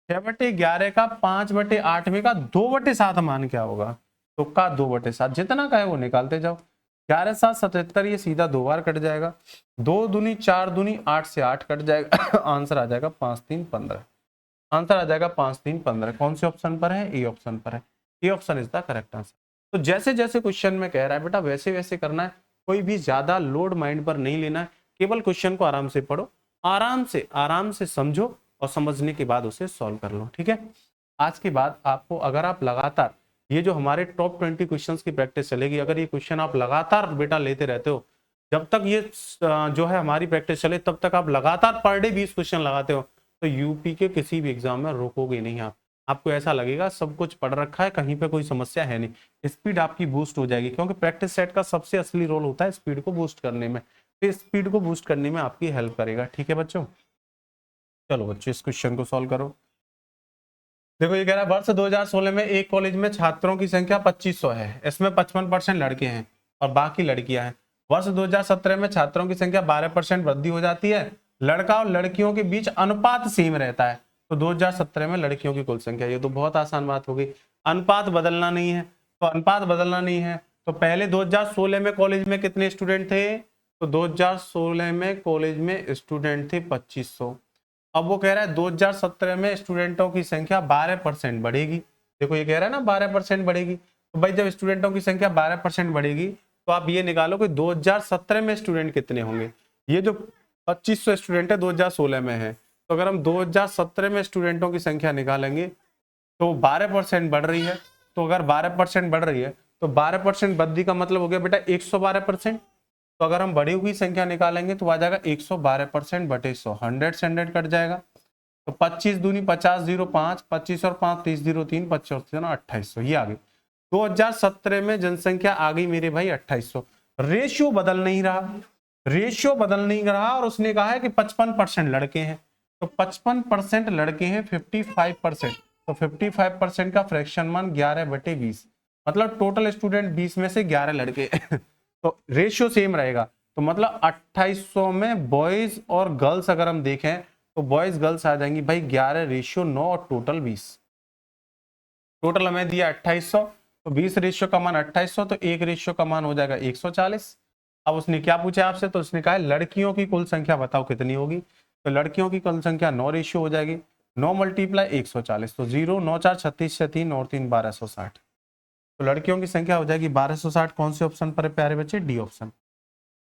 6/11 का 5/8 में का 2/7 मान क्या होगा, तो का 2/7 जितना का है वो निकालते जाओ। 11 7 77, ये सीधा 2 बार कट जाएगा, 2 दूनी 4 दूनी 8 से 8 कट जाएगा आंसर आ जाएगा 5 3 15। आंसर आ जाएगा 5 3 15। कौन से ऑप्शन पर है, ए ऑप्शन पर है। A option is the correct answer. तो जैसे जैसे क्वेश्चन में कह रहा है बेटा वैसे वैसे करना है, कोई भी ज्यादा लोड माइंड पर नहीं लेना है, केवल क्वेश्चन को आराम से पढ़ो, आराम से समझो और समझने के बाद उसे सॉल्व कर लो। ठीक है, आज के बाद आपको, अगर आप लगातार ये जो हमारे टॉप 20 क्वेश्चंस की प्रैक्टिस चलेगी, अगर ये क्वेश्चन आप लगातार बेटा लेते रहते हो, जब तक ये जो है हमारी प्रैक्टिस चले तब तक आप लगातार पर डे 20 क्वेश्चन लगाते हो, तो यूपी के किसी भी एग्जाम में रोकोगे नहीं आप। आपको ऐसा लगेगा सब कुछ पढ़ रखा है, कहीं पे कोई समस्या है नहीं। स्पीड आपकी बूस्ट हो जाएगी, क्योंकि प्रैक्टिस सेट का सबसे असली रोल होता है स्पीड को बूस्ट करने में। तो स्पीड को बूस्ट करने में आपकी हेल्प करेगा। ठीक है बच्चों, चलो बच्चों इस क्वेश्चन को सॉल्व करो। देखो ये कह रहा है वर्ष 2016 में एक कॉलेज में छात्रों की संख्या 2500 है, इसमें 55% लड़के हैं और बाकी लड़कियां हैं। वर्ष 2017 में छात्रों की संख्या 12% वृद्धि हो जाती है, लड़का और लड़कियों के बीच अनुपात सेम रहता है। तो 2017 में लड़कियों की कुल संख्या, ये तो बहुत आसान बात हो गई, अनुपात बदलना नहीं है। तो अनुपात बदलना नहीं है तो पहले 2016 में कॉलेज में कितने स्टूडेंट थे, तो 2016 में कॉलेज में स्टूडेंट थे 2500। अब वो कह रहा है 2017 में स्टूडेंटों की संख्या 12% बढ़ेगी। देखो ये कह रहा है ना 12% बढ़ेगी, तो भाई जब स्टूडेंटों की संख्या 12% बढ़ेगी तो आप ये निकालो कि 2017 में स्टूडेंट कितने होंगे। ये जो 2500 स्टूडेंट है 2016 में है, तो अगर हम 2017 में स्टूडेंटों की संख्या निकालेंगे तो 12% बढ़ रही है। तो अगर 12% बढ़ रही है तो 12% वृद्धि का मतलब हो गया बेटा 112%। तो अगर हम बढ़ी हुई संख्या निकालेंगे तो आ जाएगा 112% बटे 100, 100 से 100 कट जाएगा। तो 25 दूनी 50, 0 5, 25 और 5 30, 0 3, 25 और 3 2800, ये आ गई। 2017 में जनसंख्या आ गई मेरे भाई 2800। रेशियो बदल नहीं रहा, रेशियो बदल नहीं रहा, और उसने कहा है कि 55% लड़के हैं। तो 55% लड़के हैं 55%, तो 55% का फ्रैक्शन मान 11/20, मतलब टोटल स्टूडेंट 20 में से 11 लड़के तो रेशियो सेम रहेगा। तो मतलब 2800 में बॉयज और गर्ल्स अगर हम देखें तो बॉयज गर्ल्स आ जाएंगी भाई 11:9 और टोटल 20। टोटल हमें दिया 2800, तो 20 रेशियो का मान 2800, तो एक रेशियो का मान हो जाएगा 140। अब उसने क्या पूछा आपसे, तो उसने कहा है लड़कियों की कुल संख्या बताओ कितनी होगी। तो लड़कियों की कुल संख्या 9 रेशियो हो जाएगी, 9 मल्टीप्लाई 140, तो 0 9 4 36 से 3 और 3 1260। तो लड़कियों की संख्या हो जाएगी 1260। कौन से ऑप्शन पर है प्यारे बच्चे, डी ऑप्शन।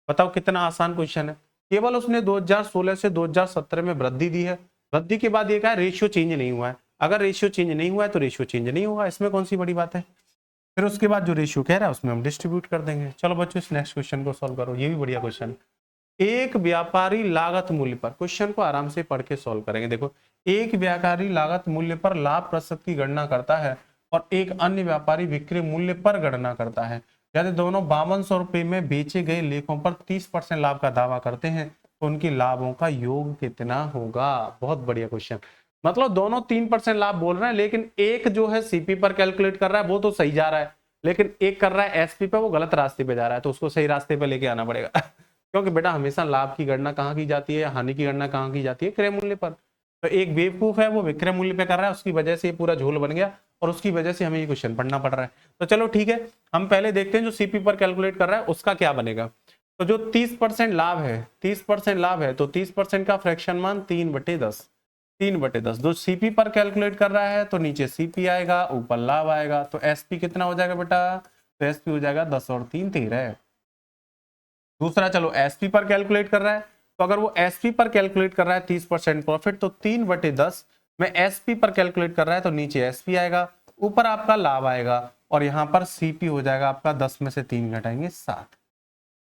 बताओ कितना आसान क्वेश्चन है। केवल उसने 2016 से 2017 में वृद्धि दी है, वृद्धि के बाद ये कहा रेशियो चेंज नहीं हुआ है। अगर रेशियो चेंज नहीं हुआ है तो रेशियो चेंज नहीं होगा, इसमें कौन सी बड़ी बात है। फिर उसके बाद जो रेशियो कह रहा है उसमें हम डिस्ट्रीब्यूट कर देंगे। चलो बच्चों इस नेक्स्ट क्वेश्चन को सॉल्व करो, ये भी बढ़िया क्वेश्चन। एक व्यापारी लागत मूल्य पर, क्वेश्चन को आराम से पढ़ के सॉल्व करेंगे। देखो, एक व्यापारी लागत मूल्य पर लाभ प्रतिशत की गणना करता है और एक अन्य व्यापारी विक्रय मूल्य पर गणना करता है। यदि दोनों 5200 रुपए में बेचे गए लेखों पर 30% लाभ का दावा करते हैं तो उनकी लाभों का योग कितना होगा। बहुत बढ़िया क्वेश्चन। मतलब दोनों 3% लाभ बोल रहे हैं, लेकिन एक जो है सीपी पर कैलकुलेट कर रहा है वो तो सही जा रहा है, लेकिन एक कर रहा है एसपी पे, वो गलत रास्ते पे जा रहा है, तो उसको सही रास्ते पे लेके आना पड़ेगा क्योंकि बेटा हमेशा लाभ की गणना कहाँ की जाती है, हानि की गणना कहाँ की जाती है, क्रय मूल्य पर। तो एक बेवकूफ है वो विक्रय मूल्य पे कर रहा है, उसकी वजह से ये पूरा झोल बन गया और उसकी वजह से हमें ये क्वेश्चन पढ़ना पड़ रहा है। तो चलो ठीक है, हम पहले देखते हैं जो सीपी पर कैलकुलेट कर रहा है उसका क्या बनेगा। तो जो 30% लाभ है, 30% लाभ है, तो 30% का फ्रैक्शन मान 3/10, 3/10। जो सीपी पर कैलकुलेट कर रहा है तो नीचे सीपी आएगा, ऊपर लाभ आएगा, तो एसपी कितना हो जाएगा बेटा, तो एसपी हो जाएगा 10 और 3 13। दूसरा चलो एसपी पर कैलकुलेट कर रहा है, तो अगर वो एसपी पर कैलकुलेट कर रहा है 30% प्रॉफिट, तो 3/10 में एसपी पर कैलकुलेट कर रहा है तो नीचे एसपी आएगा, ऊपर आपका लाभ आएगा, और यहां पर सीपी हो जाएगा आपका 10 में से 3 घटाएंगे 7।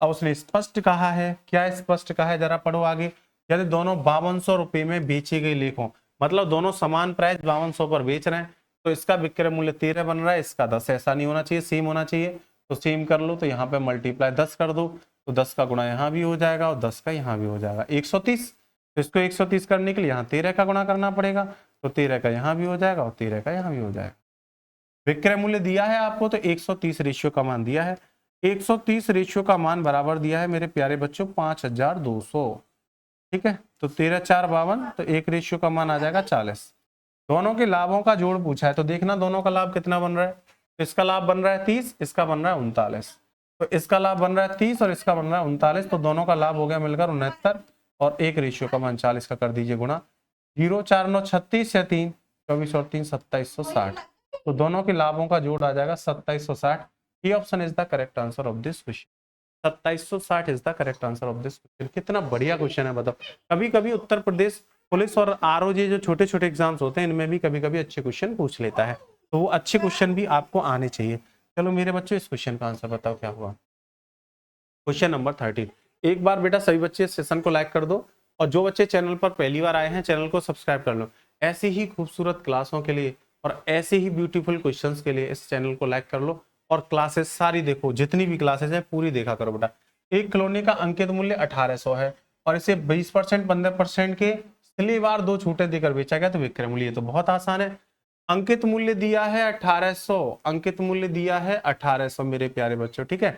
अब उसने स्पष्ट कहा है, क्या स्पष्ट कहा है जरा पढ़ो आगे। यदि दोनों 5200 रुपए में बेचे गए लेखों, मतलब दोनों समान प्राइस 5200 पर बेच रहे हैं, तो इसका विक्रय मूल्य 13 बन रहा है, इसका 10। ऐसा नहीं होना चाहिए, सेम होना चाहिए। तो सेम कर लो, तो यहाँ पे मल्टीप्लाई 10 कर दो, तो 10 का गुणा यहाँ भी हो जाएगा और 10 का यहाँ भी हो जाएगा 130। तो इसको 130 करने के लिए यहाँ 13 का गुणा करना पड़ेगा, तो 13 का यहाँ भी हो जाएगा और 13 का यहाँ भी हो जाएगा। विक्रय मूल्य दिया है आपको तो 130 रेशियो का मान दिया है, 130 रेशियो का मान बराबर दिया है मेरे प्यारे बच्चों 5200। ठीक है, तो 13 4 52, तो एक रेशियो का मान आ जाएगा 40। दोनों के लाभों का जोड़ पूछा है, तो देखना दोनों का लाभ कितना बन रहा है। इसका लाभ बन रहा है 30, इसका बन रहा है 39। तो इसका लाभ बन रहा है 30 और इसका बन रहा है 39, तो दोनों का लाभ हो गया मिलकर 69, और एक रेशियो का मान 40 का कर दीजिए गुणा। 0 4 9 36 या 3 24 और 3 2760, तो दोनों के लाभों का जोड़ आ जाएगा 2760। ये option is the correct answer of this question. 2760 is the correct answer of this question. कितना बढ़िया क्वेश्चन है बताओ। कभी कभी उत्तर प्रदेश पुलिस और आरओजे जो छोटे छोटे एग्जाम्स होते हैं इनमें भी कभी कभी अच्छे क्वेश्चन पूछ लेता है, तो वो अच्छे क्वेश्चन भी आपको आने चाहिए। चलो मेरे बच्चों इस क्वेश्चन का आंसर बताओ क्या हुआ। Question number 13। एक बार बेटा सभी बच्चे सेशन को लाइक कर दो, और जो बच्चे चैनल पर पहली बार आए हैं चैनल को सब्सक्राइब कर लो। ऐसी ही खूबसूरत क्लासों के लिए और ऐसे ही ब्यूटीफुल क्वेश्चंस के लिए इस चैनल को लाइक कर लो, और क्लासेस सारी देखो, जितनी भी क्लासेस है पूरी देखा करो बेटा। एक खिलौने का अंकित मूल्य 1800 है और इसे 20% 15% के सिलेवार 2 छूटे देकर बेचा गया, तो विक्रय मूल्य तो बहुत आसान है। अंकित मूल्य दिया है 1800, अंकित मूल्य दिया है 1800 मेरे प्यारे बच्चों, ठीक है।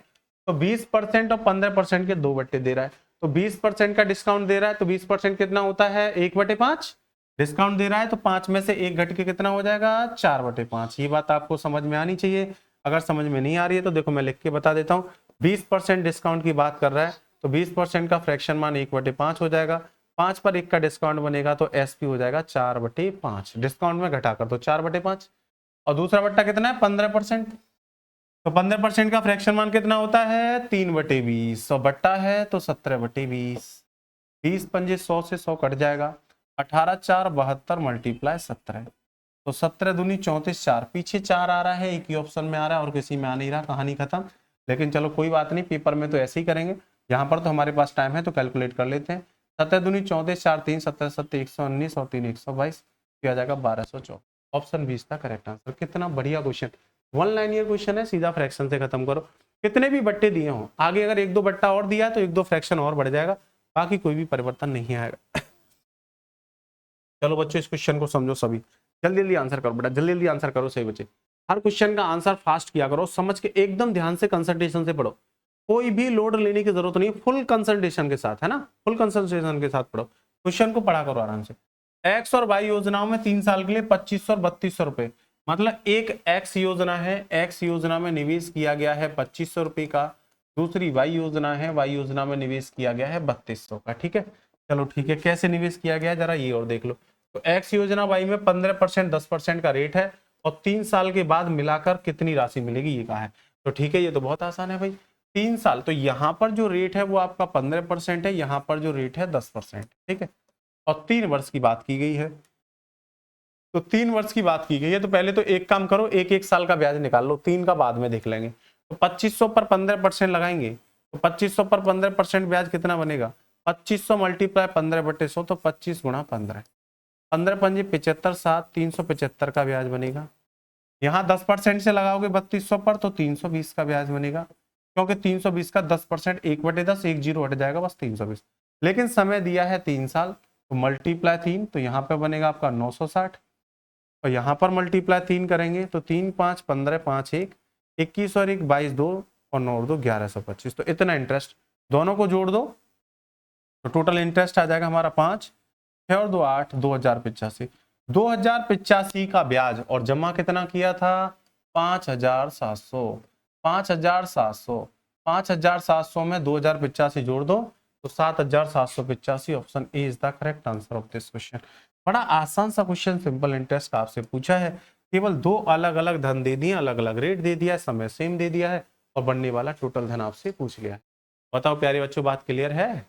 तो 20% और 15% के 2 बट्टे दे रहा है, तो 20% का डिस्काउंट दे रहा है, तो 20% कितना होता है 1/5। डिस्काउंट दे रहा है तो 5 में से 1 घट के कितना हो जाएगा 4/5। ये बात आपको समझ में आनी चाहिए। अगर समझ में नहीं आ रही है तो देखो मैं लिख के बता देता हूँ। 20% डिस्काउंट की बात कर रहा है, तो 20% का फ्रैक्शन मान 1/5 हो जाएगा। 5 पर 1 का डिस्काउंट बनेगा तो एसपी हो जाएगा 4/5। डिस्काउंट में घटा कर दो 4/5, और दूसरा बट्टा कितना है 15%, तो 15% का फ्रैक्शन मान कितना होता है 3/20, और बट्टा है तो 17/20। 20 पंजे 100 से 100 कट जाएगा, 18 4 72 मल्टीप्लाई 17। तो 17 दूनी 34, 4 पीछे 4 आ रहा है, एक ही ऑप्शन में आ रहा है और किसी में आ नहीं रहा, कहानी खत्म। लेकिन चलो कोई बात नहीं, पेपर में तो ऐसे ही करेंगे, यहाँ पर तो हमारे पास टाइम है तो कैलकुलेट कर लेते हैं। 17 दूनी 34, 4 3 17 7 119 और 3 122, किया जाएगा 1224। ऑप्शन 20 था करेक्ट आंसर। कितना बढ़िया क्वेश्चन, 1 लाइनियर क्वेश्चन है, सीधा फ्रैक्शन से खत्म करो। कितने भी बट्टे दिए हों, आगे अगर 1-2 बट्टा और दिया है तो 1-2 फ्रैक्शन और बढ़ जाएगा, बाकी कोई भी परिवर्तन नहीं आएगा। चलो बच्चों, इस क्वेश्चन को समझो सभी, जल्दी जल्दी आंसर करो बेटा, जल्दी जल्दी आंसर करो सही बच्चे। हर क्वेश्चन का आंसर फास्ट किया करो, समझ के एकदम ध्यान से कंसंट्रेशन से पढ़ो, कोई भी लोड लेने की जरूरत नहीं, फुल कंसंट्रेशन के साथ, है ना, फुल कंसंट्रेशन के साथ पढ़ो, क्वेश्चन को पढ़ा करो आराम से। एक्स और वाई योजनाओं में 3 साल के लिए 2500 और 3200 रुपए, मतलब एक एक्स योजना है, एक्स योजना में निवेश किया गया है 2500 रुपए का, दूसरी वाई योजना है, वाई योजना में निवेश किया गया है 3200 का। ठीक है, चलो ठीक है, कैसे निवेश किया गया है जरा ये और देख लो। तो एक्स योजना वाई में 15% 10% का रेट है और 3 साल के बाद मिलाकर कितनी राशि मिलेगी ये कहा है। तो ठीक है, ये तो बहुत आसान है भाई, 3 साल, तो यहाँ पर जो रेट है वो आपका 15% है, यहाँ पर जो रेट है 10%। ठीक है, और 3 वर्ष की बात की गई है, तो 3 वर्ष की बात की गई है, तो पहले तो एक काम करो, एक एक साल का ब्याज निकाल लो, 3 का बाद में देख लेंगे। तो 2500 पर 15% लगाएंगे, तो 2500 पर 15% ब्याज कितना बनेगा, 2500 मल्टीप्लाई 15/100, तो 25 गुणा 15, 15 पंजे 75, 7 375 का ब्याज बनेगा। यहाँ 10% से लगाओगे 3200 पर तो 320 का ब्याज बनेगा, क्योंकि 320 का 10%, 1/10, 1 जीरो हट जाएगा, बस 320। लेकिन समय दिया है 3 साल, तो मल्टीप्लाई 3, तो यहाँ पे बनेगा आपका 960, और यहाँ पर मल्टीप्लाई 3 करेंगे तो 3 5 15 5 1 21 और 1 22 2 और 9 और 2 1125, तो इतना इंटरेस्ट दोनों को जोड़ दो तो टोटल इंटरेस्ट आ जाएगा हमारा 5, 6 और 2 8, 2085, 2085 का ब्याज, और जमा कितना किया था 5700, 5700, 5700 में 2085 जोड़ दो तो 7785, option A is the correct answer of this question. बड़ा आसान सा क्वेश्चन, सिंपल इंटरेस्ट का आपसे पूछा है, केवल 2 अलग अलग धन दे दिए, अलग अलग रेट दे दिया है, समय सेम दे दिया है और बनने वाला टोटल धन आपसे पूछ लिया है। बताओ प्यारे बच्चों, बात क्लियर है,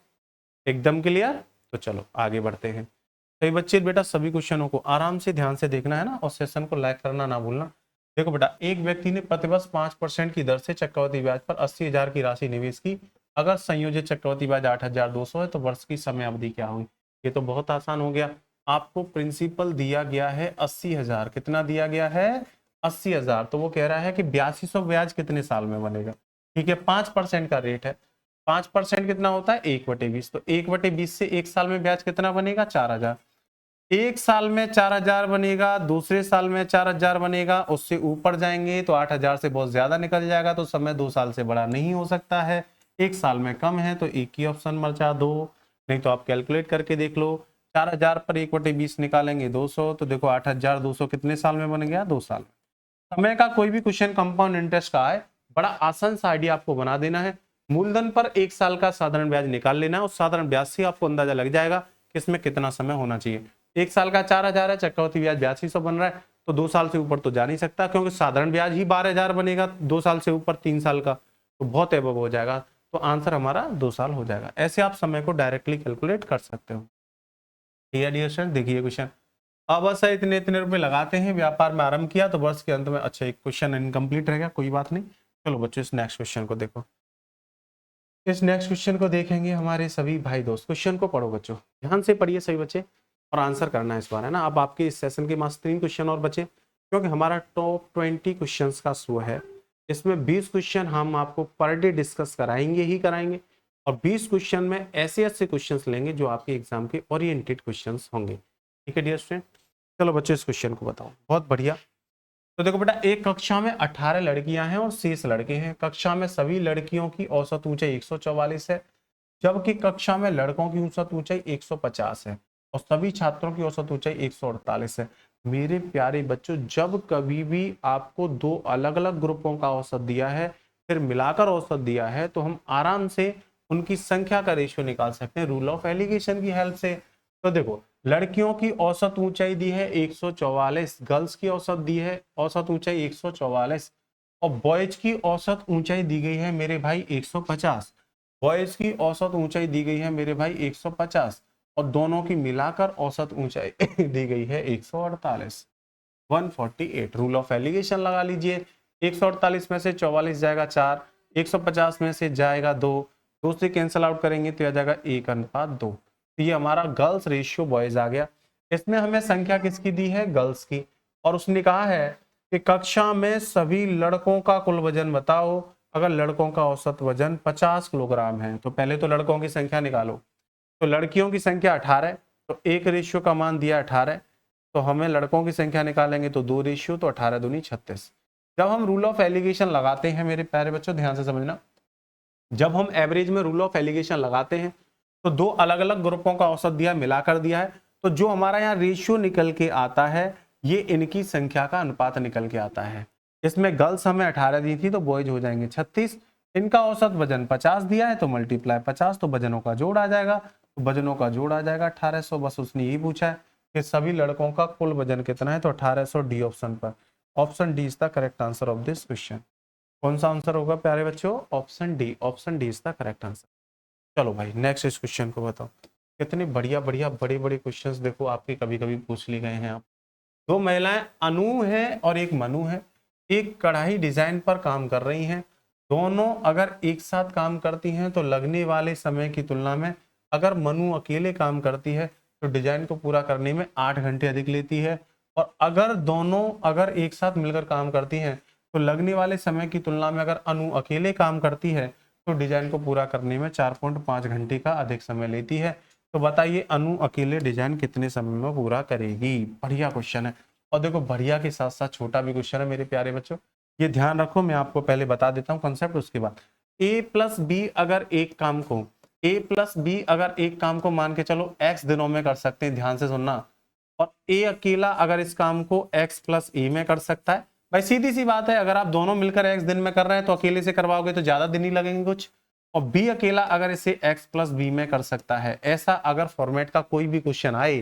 एकदम क्लियर? तो चलो आगे बढ़ते हैं। सही बच्चे, बेटा सभी क्वेश्चनों को आराम से ध्यान से देखना है ना, और सेशन को लाइक करना ना भूलना। देखो बेटा, एक व्यक्ति ने प्रतिवर्ष 5% की दर से चक्रवृद्धि ब्याज पर 80,000 की राशि निवेश की, अगर संयोजित चक्रवृद्धि ब्याज 8,200 है तो वर्ष की समय अवधि क्या हुई। ये तो बहुत आसान हो गया, आपको प्रिंसिपल दिया गया है 80,000, कितना दिया गया है 80,000, तो वो कह रहा है कि 8200 ब्याज कितने साल में बनेगा। ठीक है, 5% का रेट है, 5% कितना होता है 1/20, तो 1/20 से एक साल में ब्याज कितना बनेगा 4,000, एक साल में 4,000 बनेगा, दूसरे साल में 4,000 बनेगा, उससे ऊपर जाएंगे तो 8,000 से बहुत ज्यादा निकल जाएगा, तो समय 2 साल से बड़ा नहीं हो सकता है, एक साल में कम है तो एक ही ऑप्शन बचा दो, नहीं तो आप कैलकुलेट करके देख लो, 4,000 पर 1/20 निकालेंगे 200, तो देखो 8,200 कितने साल में बन गया 2 साल। समय का कोई भी क्वेश्चन कंपाउंड इंटरेस्ट का है, बड़ा आसान सा आइडिया आपको बना देना है, मूलधन पर एक साल का साधारण ब्याज निकाल लेना है, उस साधारण ब्याज से आपको अंदाजा लग जाएगा कि इसमें कितना समय होना चाहिए। एक साल का 4,000 है, चक्रवृद्धि ब्याज 8200 बन रहा है, तो 2 साल से ऊपर तो जा नहीं सकता, क्योंकि साधारण ब्याज ही 12,000 बनेगा 2 साल से ऊपर 3 साल का, तो बहुत एबव हो जाएगा, तो आंसर हमारा 2 साल हो जाएगा। ऐसे आप समय को डायरेक्टली कैलकुलेट कर सकते हो। डियर स्टूडेंट, देखिए क्वेश्चन, अब बस इतने इतने रुपए लगाते हैं, व्यापार में आरंभ किया तो वर्ष के अंत में, अच्छा एक क्वेश्चन इनकम्प्लीट रह गया, कोई बात नहीं। चलो बच्चों, इस नेक्स्ट क्वेश्चन को देखो, इस नेक्स्ट क्वेश्चन को देखेंगे हमारे सभी भाई दोस्त। क्वेश्चन को पढ़ो बच्चों, ध्यान से पढ़िए सही बच्चे, और आंसर करना है इस बार, है ना। अब आपके इस सेशन के मात्र 3 क्वेश्चन और बचे, क्योंकि हमारा टॉप 20 क्वेश्चन का शो है, इसमें 20 क्वेश्चन हम आपको पर डे डिस्कस कराएंगे ही कराएंगे, और 20 क्वेश्चन में ऐसे ऐसे क्वेश्चन लेंगे जो आपके एग्जाम के ओरिएंटेड क्वेश्चन होंगे। ठीक है डियर स्टूडेंट, चलो बच्चों इस क्वेश्चन को बताओ, बहुत बढ़िया। तो देखो बेटा, एक कक्षा में 18 लड़कियां हैं और 30 लड़के हैं, कक्षा में सभी लड़कियों की औसत ऊंचाई 144 है, जबकि कक्षा में लड़कों की औसत ऊंचाई 150 है और सभी छात्रों की औसत ऊंचाई 148 है। मेरे प्यारे बच्चों, जब कभी भी आपको 2 अलग अलग ग्रुपों का औसत दिया है, फिर मिलाकर औसत दिया है, तो हम आराम से उनकी संख्या का रेशियो निकाल सकते हैं रूल ऑफ एलिगेशन की हेल्प से। तो देखो, लड़कियों की औसत ऊंचाई दी है 144, गर्ल्स की औसत दी है औसत ऊंचाई 144, और बॉयज की औसत ऊंचाई दी गई है मेरे भाई 150, बॉयज की औसत ऊंचाई दी गई है मेरे भाई 150, और दोनों की मिलाकर औसत ऊंचाई दी गई है 148। 148। रूल ऑफ एलिगेशन लगा लीजिए, 148 में से 44 जाएगा 4, 150 में से जाएगा 2, 2 से कैंसिल आउट करेंगे तो आ जाएगा 1:2। तो ये हमारा गर्ल्स रेशियो बॉयज आ गया। इसमें हमें संख्या किसकी दी है, गर्ल्स की, और उसने कहा है कि कक्षा में सभी लड़कों का कुल वजन बताओ। अगर लड़कों का औसत वजन 50 किलोग्राम है तो पहले तो लड़कों की संख्या निकालो। तो लड़कियों की संख्या 18, तो 1 रेशियो का मान दिया 18, तो हमें लड़कों की संख्या निकालेंगे तो 2 रेशियो, तो 18 दूनी 36। जब हम रूल ऑफ एलिगेशन लगाते हैं मेरे प्यारे बच्चों, ध्यान से समझना, जब हम एवरेज में रूल ऑफ एलिगेशन लगाते हैं तो 2 अलग अलग ग्रुपों का औसत दिया, मिलाकर दिया है, तो जो हमारा यहाँ रेशियो निकल के आता है ये इनकी संख्या का अनुपात निकल के आता है। इसमें गर्ल्स हमें 18 दी थी तो बॉयज हो जाएंगे 36, इनका औसत वजन 50 दिया है तो मल्टीप्लाई 50, तो वजनों का जोड़ आ जाएगा, तो वजनों का जोड़ आ जाएगा 1800। बस उसने यही पूछा है कि सभी लड़कों का कुल वजन कितना है, तो 1800 डी ऑप्शन पर। Option D is the correct answer of this question. कौन सा आंसर होगा प्यारे बच्चों, option D, option D is the correct answer. चलो भाई नेक्स्ट इस क्वेश्चन को बताओ। कितने बढ़िया बढ़िया बड़े बड़े क्वेश्चंस देखो आपके कभी कभी पूछ लिए गए हैं। आप 2 महिलाएं अनु है और एक मनु है, एक कढ़ाई डिजाइन पर काम कर रही हैं। दोनों अगर एक साथ काम करती हैं तो लगने वाले समय की तुलना में अगर मनु अकेले काम करती है तो डिजाइन को पूरा करने में 8 घंटे अधिक लेती है, और अगर दोनों अगर एक साथ मिलकर काम करती हैं तो लगने वाले समय की तुलना में अगर अनु अकेले काम करती है तो डिजाइन को पूरा करने में 4.5 घंटे का अधिक समय लेती है। तो बताइए अनु अकेले डिजाइन कितने समय में पूरा करेगी। बढ़िया क्वेश्चन है, और देखो बढ़िया के साथ साथ छोटा भी क्वेश्चन है मेरे प्यारे बच्चों, ये ध्यान रखो। मैं आपको पहले बता देता हूँ कंसेप्ट, उसके बाद a प्लस बी अगर एक काम को मान के चलो x दिनों में कर सकते हैं, ध्यान से सुनना, और a अकेला अगर इस काम को x प्लस ए में कर सकता है। भाई सीधी सी बात है, अगर आप दोनों मिलकर x दिन में कर रहे हैं तो अकेले से करवाओगे तो ज्यादा दिन ही लगेंगे कुछ, और b अकेला अगर इसे x प्लस बी में कर सकता है। ऐसा अगर फॉर्मेट का कोई भी क्वेश्चन आए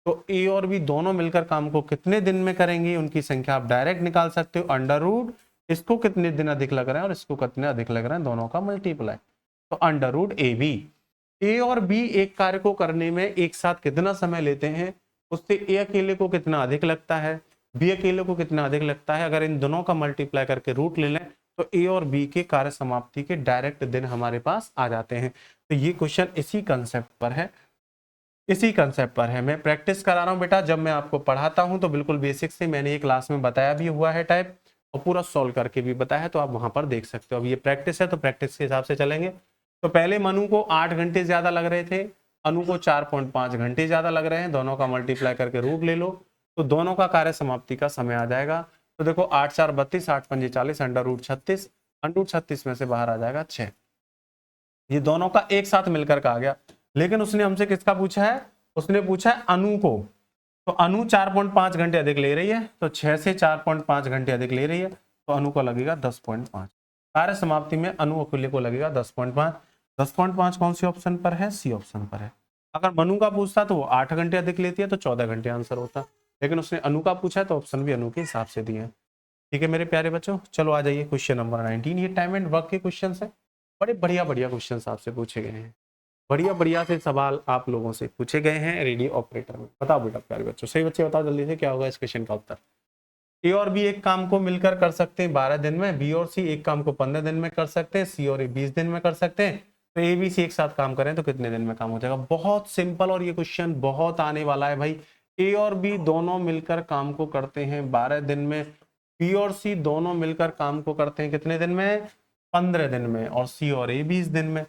तो a और b दोनों मिलकर काम को कितने दिन में करेंगे उनकी संख्या आप डायरेक्ट निकाल सकते हो, अंडर रूट इसको कितने दिन अधिक लग रहे हैं और इसको कितने अधिक लग रहे हैं दोनों का मल्टीप्लाई, तो अंडर रूट ए और b एक कार्य को करने में एक साथ कितना समय लेते हैं उससे a अकेले को कितना अधिक लगता है, b अकेले को कितना अधिक लगता है, अगर इन दोनों का मल्टीप्लाई करके रूट ले लें तो a और b के कार्य समाप्ति के डायरेक्ट दिन हमारे पास आ जाते हैं। तो ये क्वेश्चन इसी कंसेप्ट पर है, मैं प्रैक्टिस करा रहा हूं बेटा। जब मैं आपको पढ़ाता हूं तो बिल्कुल बेसिक से मैंने ये क्लास में बताया भी हुआ है टाइप, और पूरा सॉल्व करके भी बताया है, तो आप वहां पर देख सकते हो। अब ये प्रैक्टिस है तो प्रैक्टिस के हिसाब से चलेंगे। तो पहले मनु को 8 घंटे ज्यादा लग रहे थे, अनु को 4.5 घंटे ज्यादा लग रहे हैं, दोनों का मल्टीप्लाई करके रूट ले लो तो दोनों का कार्य समाप्ति का समय आ जाएगा। तो देखो 8 4 32, 8 5 40, अंडर रूट 36, अंडर रूट 36 में से बाहर आ जाएगा 6। ये दोनों का एक साथ मिलकर का आ गया। लेकिन उसने हमसे किसका पूछा है, उसने पूछा है अनु को, तो अनु 4.5 घंटे अधिक ले रही है, तो 6 से 4.5 घंटे अधिक ले रही है, तो अनु को लगेगा 10.5। कार्य समाप्ति में अनु अकेले को लगेगा 10.5। 10.5 कौन सी ऑप्शन पर है, सी ऑप्शन पर है। अगर मनु का पूछता तो वो 8 घंटे अधिक लेती है तो 14 घंटे आंसर होता, लेकिन उसने अनु का पूछा है तो ऑप्शन भी अनु के हिसाब से दिए हैं। ठीक है मेरे प्यारे बच्चों, चलो आ जाइए क्वेश्चन नंबर 19। ये टाइम एंड वर्क के क्वेश्चन है, बड़े बढ़िया बढ़िया क्वेश्चन आपसे पूछे गए हैं, बढ़िया बढ़िया से सवाल आप लोगों से पूछे गए हैं रेडियो ऑपरेटर में। बताओ बेटा प्यारे बच्चों, सही बच्चे बताओ जल्दी से क्या होगा इस क्वेश्चन का उत्तर। ए और बी एक काम को मिलकर कर सकते हैं 12 दिन में, बी और सी एक काम को 15 दिन में कर सकते हैं, सी और ए 20 दिन में कर सकते हैं। तो ए बी सी एक साथ काम करें तो कितने दिन में काम हो जाएगा। बहुत सिंपल, और ये क्वेश्चन बहुत आने वाला है भाई। ए और बी दोनों मिलकर काम को करते हैं 12 दिन में, बी और सी दोनों मिलकर काम को करते हैं कितने दिन में, 15 दिन में, और सी और ए 20 दिन में।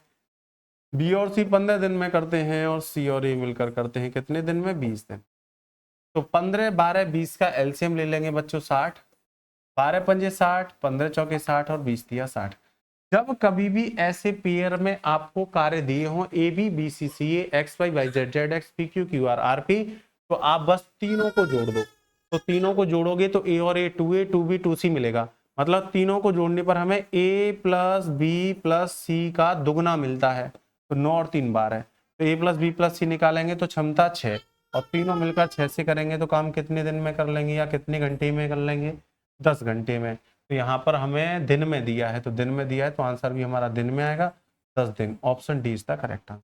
बी और सी 15 दिन में करते हैं और सी और ए मिलकर करते हैं कितने दिन में, 20 दिन। तो 15 12 20 का एलसीएम ले लेंगे बच्चों 60, 12 पंजे 60, 15 चौके 60 और 20 दिया 60। जब कभी भी ऐसे पेयर में आपको कार्य दिए हों A B B C C A X Y Y Z Z X P Q Q R R P, तो आप बस तीनों को जोड़ दो। तो तीनों को जोड़ोगे तो ए और ए 2a 2b 2c मिलेगा, मतलब तीनों को जोड़ने पर हमें a प्लस बी प्लस सी का दुगना मिलता है, तो 9 और 3 12 है। तो a प्लस बी प्लस सी निकालेंगे तो क्षमता 6, और तीनों मिलकर 6 से करेंगे तो काम कितने दिन में कर लेंगे या कितने घंटे में कर लेंगे, 10 घंटे में। तो यहाँ पर हमें दिन में दिया है, तो दिन में दिया है तो आंसर भी हमारा दिन में आएगा 10 दिन। Option D is the correct answer.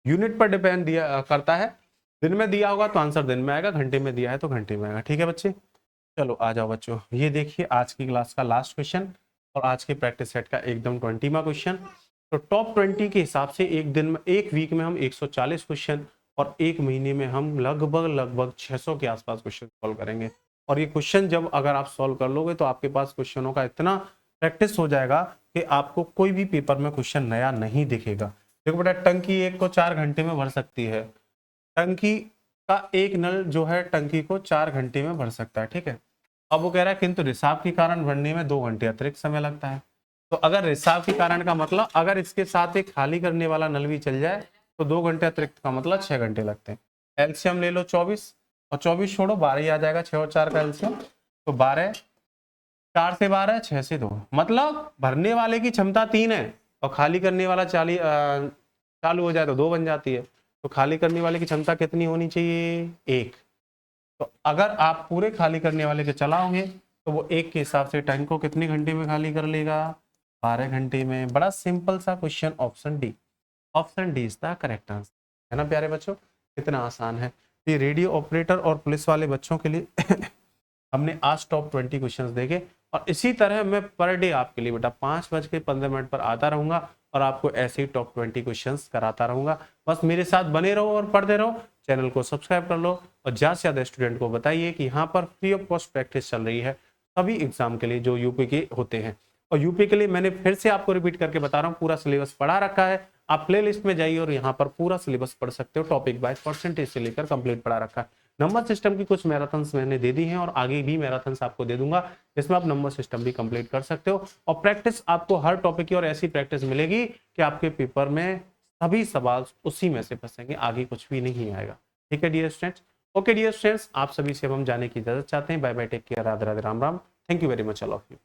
Unit पर डिपेंड दिया करता है, दिन में दिया होगा तो आंसर दिन में आएगा, घंटे में दिया है तो घंटे में आएगा। ठीक है बच्चे, चलो आ जाओ बच्चों, ये देखिए आज की क्लास का लास्ट क्वेश्चन और आज के प्रैक्टिस सेट का एकदम 20वां क्वेश्चन। तो टॉप 20 के हिसाब से एक दिन में, एक वीक में हम 140 क्वेश्चन और एक महीने में हम लगभग 600 के आसपास क्वेश्चन सॉल्व करेंगे। और ये क्वेश्चन जब अगर आप सॉल्व कर लोगे तो आपके पास क्वेश्चनों का इतना प्रैक्टिस हो जाएगा कि आपको कोई भी पेपर में क्वेश्चन नया नहीं दिखेगा। देखो बेटा, टंकी एक को 4 घंटे में भर सकती है, टंकी का एक नल जो है टंकी को 4 घंटे में भर सकता है। ठीक है, अब वो कह रहा है किंतु रिसाव के कारण भरने में 2 घंटे अतिरिक्त समय लगता है। तो अगर रिसाव के कारण का मतलब अगर इसके साथ एक खाली करने वाला नल भी चल जाए तो 2 घंटे अतिरिक्त का मतलब 6 घंटे लगते हैं। एलसीएम ले लो 24 और 24 छोड़ो 12 ही आ जाएगा, 6 और 4 का एलसीएम, तो 12, 4 से 12, 6 से 2, मतलब भरने वाले की क्षमता 3 है और खाली करने वाला चालू हो जाए तो 2 बन जाती है। तो खाली करने वाले की क्षमता कितनी होनी चाहिए? 1। तो अगर आप पूरे खाली करने वाले के चलाओगे तो वो 1 के हिसाब से टैंक को कितने घंटे में खाली कर लेगा? 12 घंटे में। बड़ा सिंपल सा question, option D, option D is the correct answer, है ना प्यारे बच्चों, कितना आसान है। ये रेडियो ऑपरेटर और पुलिस वाले बच्चों के लिए हमने आज टॉप 20 क्वेश्चंस देखे और इसी तरह मैं पर डे आपके लिए बेटा 5:15 पर आता रहूंगा और आपको ऐसे ही टॉप 20 क्वेश्चंस कराता रहूंगा। बस मेरे साथ बने रहो और पढ़ते रहो, चैनल को सब्सक्राइब कर लो और ज्यादा से ज्यादा स्टूडेंट को बताइए कि यहाँ पर फ्री ऑफ कॉस्ट प्रैक्टिस चल रही है सभी एग्जाम के लिए जो यूपी के होते हैं। और यूपी के लिए मैंने फिर से आपको रिपीट करके बता रहा हूँ, पूरा सिलेबस पढ़ा रखा है, आप प्ले लिस्ट में जाइए और यहाँ पर पूरा सिलेबस पढ़ सकते हो, टॉपिक वाइज परसेंटेज से लेकर कंप्लीट पढ़ा रखा है। नंबर सिस्टम की कुछ मैराथन्स मैंने दे दी हैं और आगे भी मैराथन्स आपको दे दूंगा जिसमें आप नंबर सिस्टम भी कंप्लीट कर सकते हो और प्रैक्टिस आपको हर टॉपिक की और ऐसी प्रैक्टिस मिलेगी कि आपके पेपर में सभी सवाल उसी में से फंसेंगे, आगे कुछ भी नहीं आएगा। ठीक है dear students, okay dear students, आप सभी से हम जाने की इजाजत चाहते हैं। Bye bye, take care, Radhe Radhe, Ram Ram, thank you very much all of you.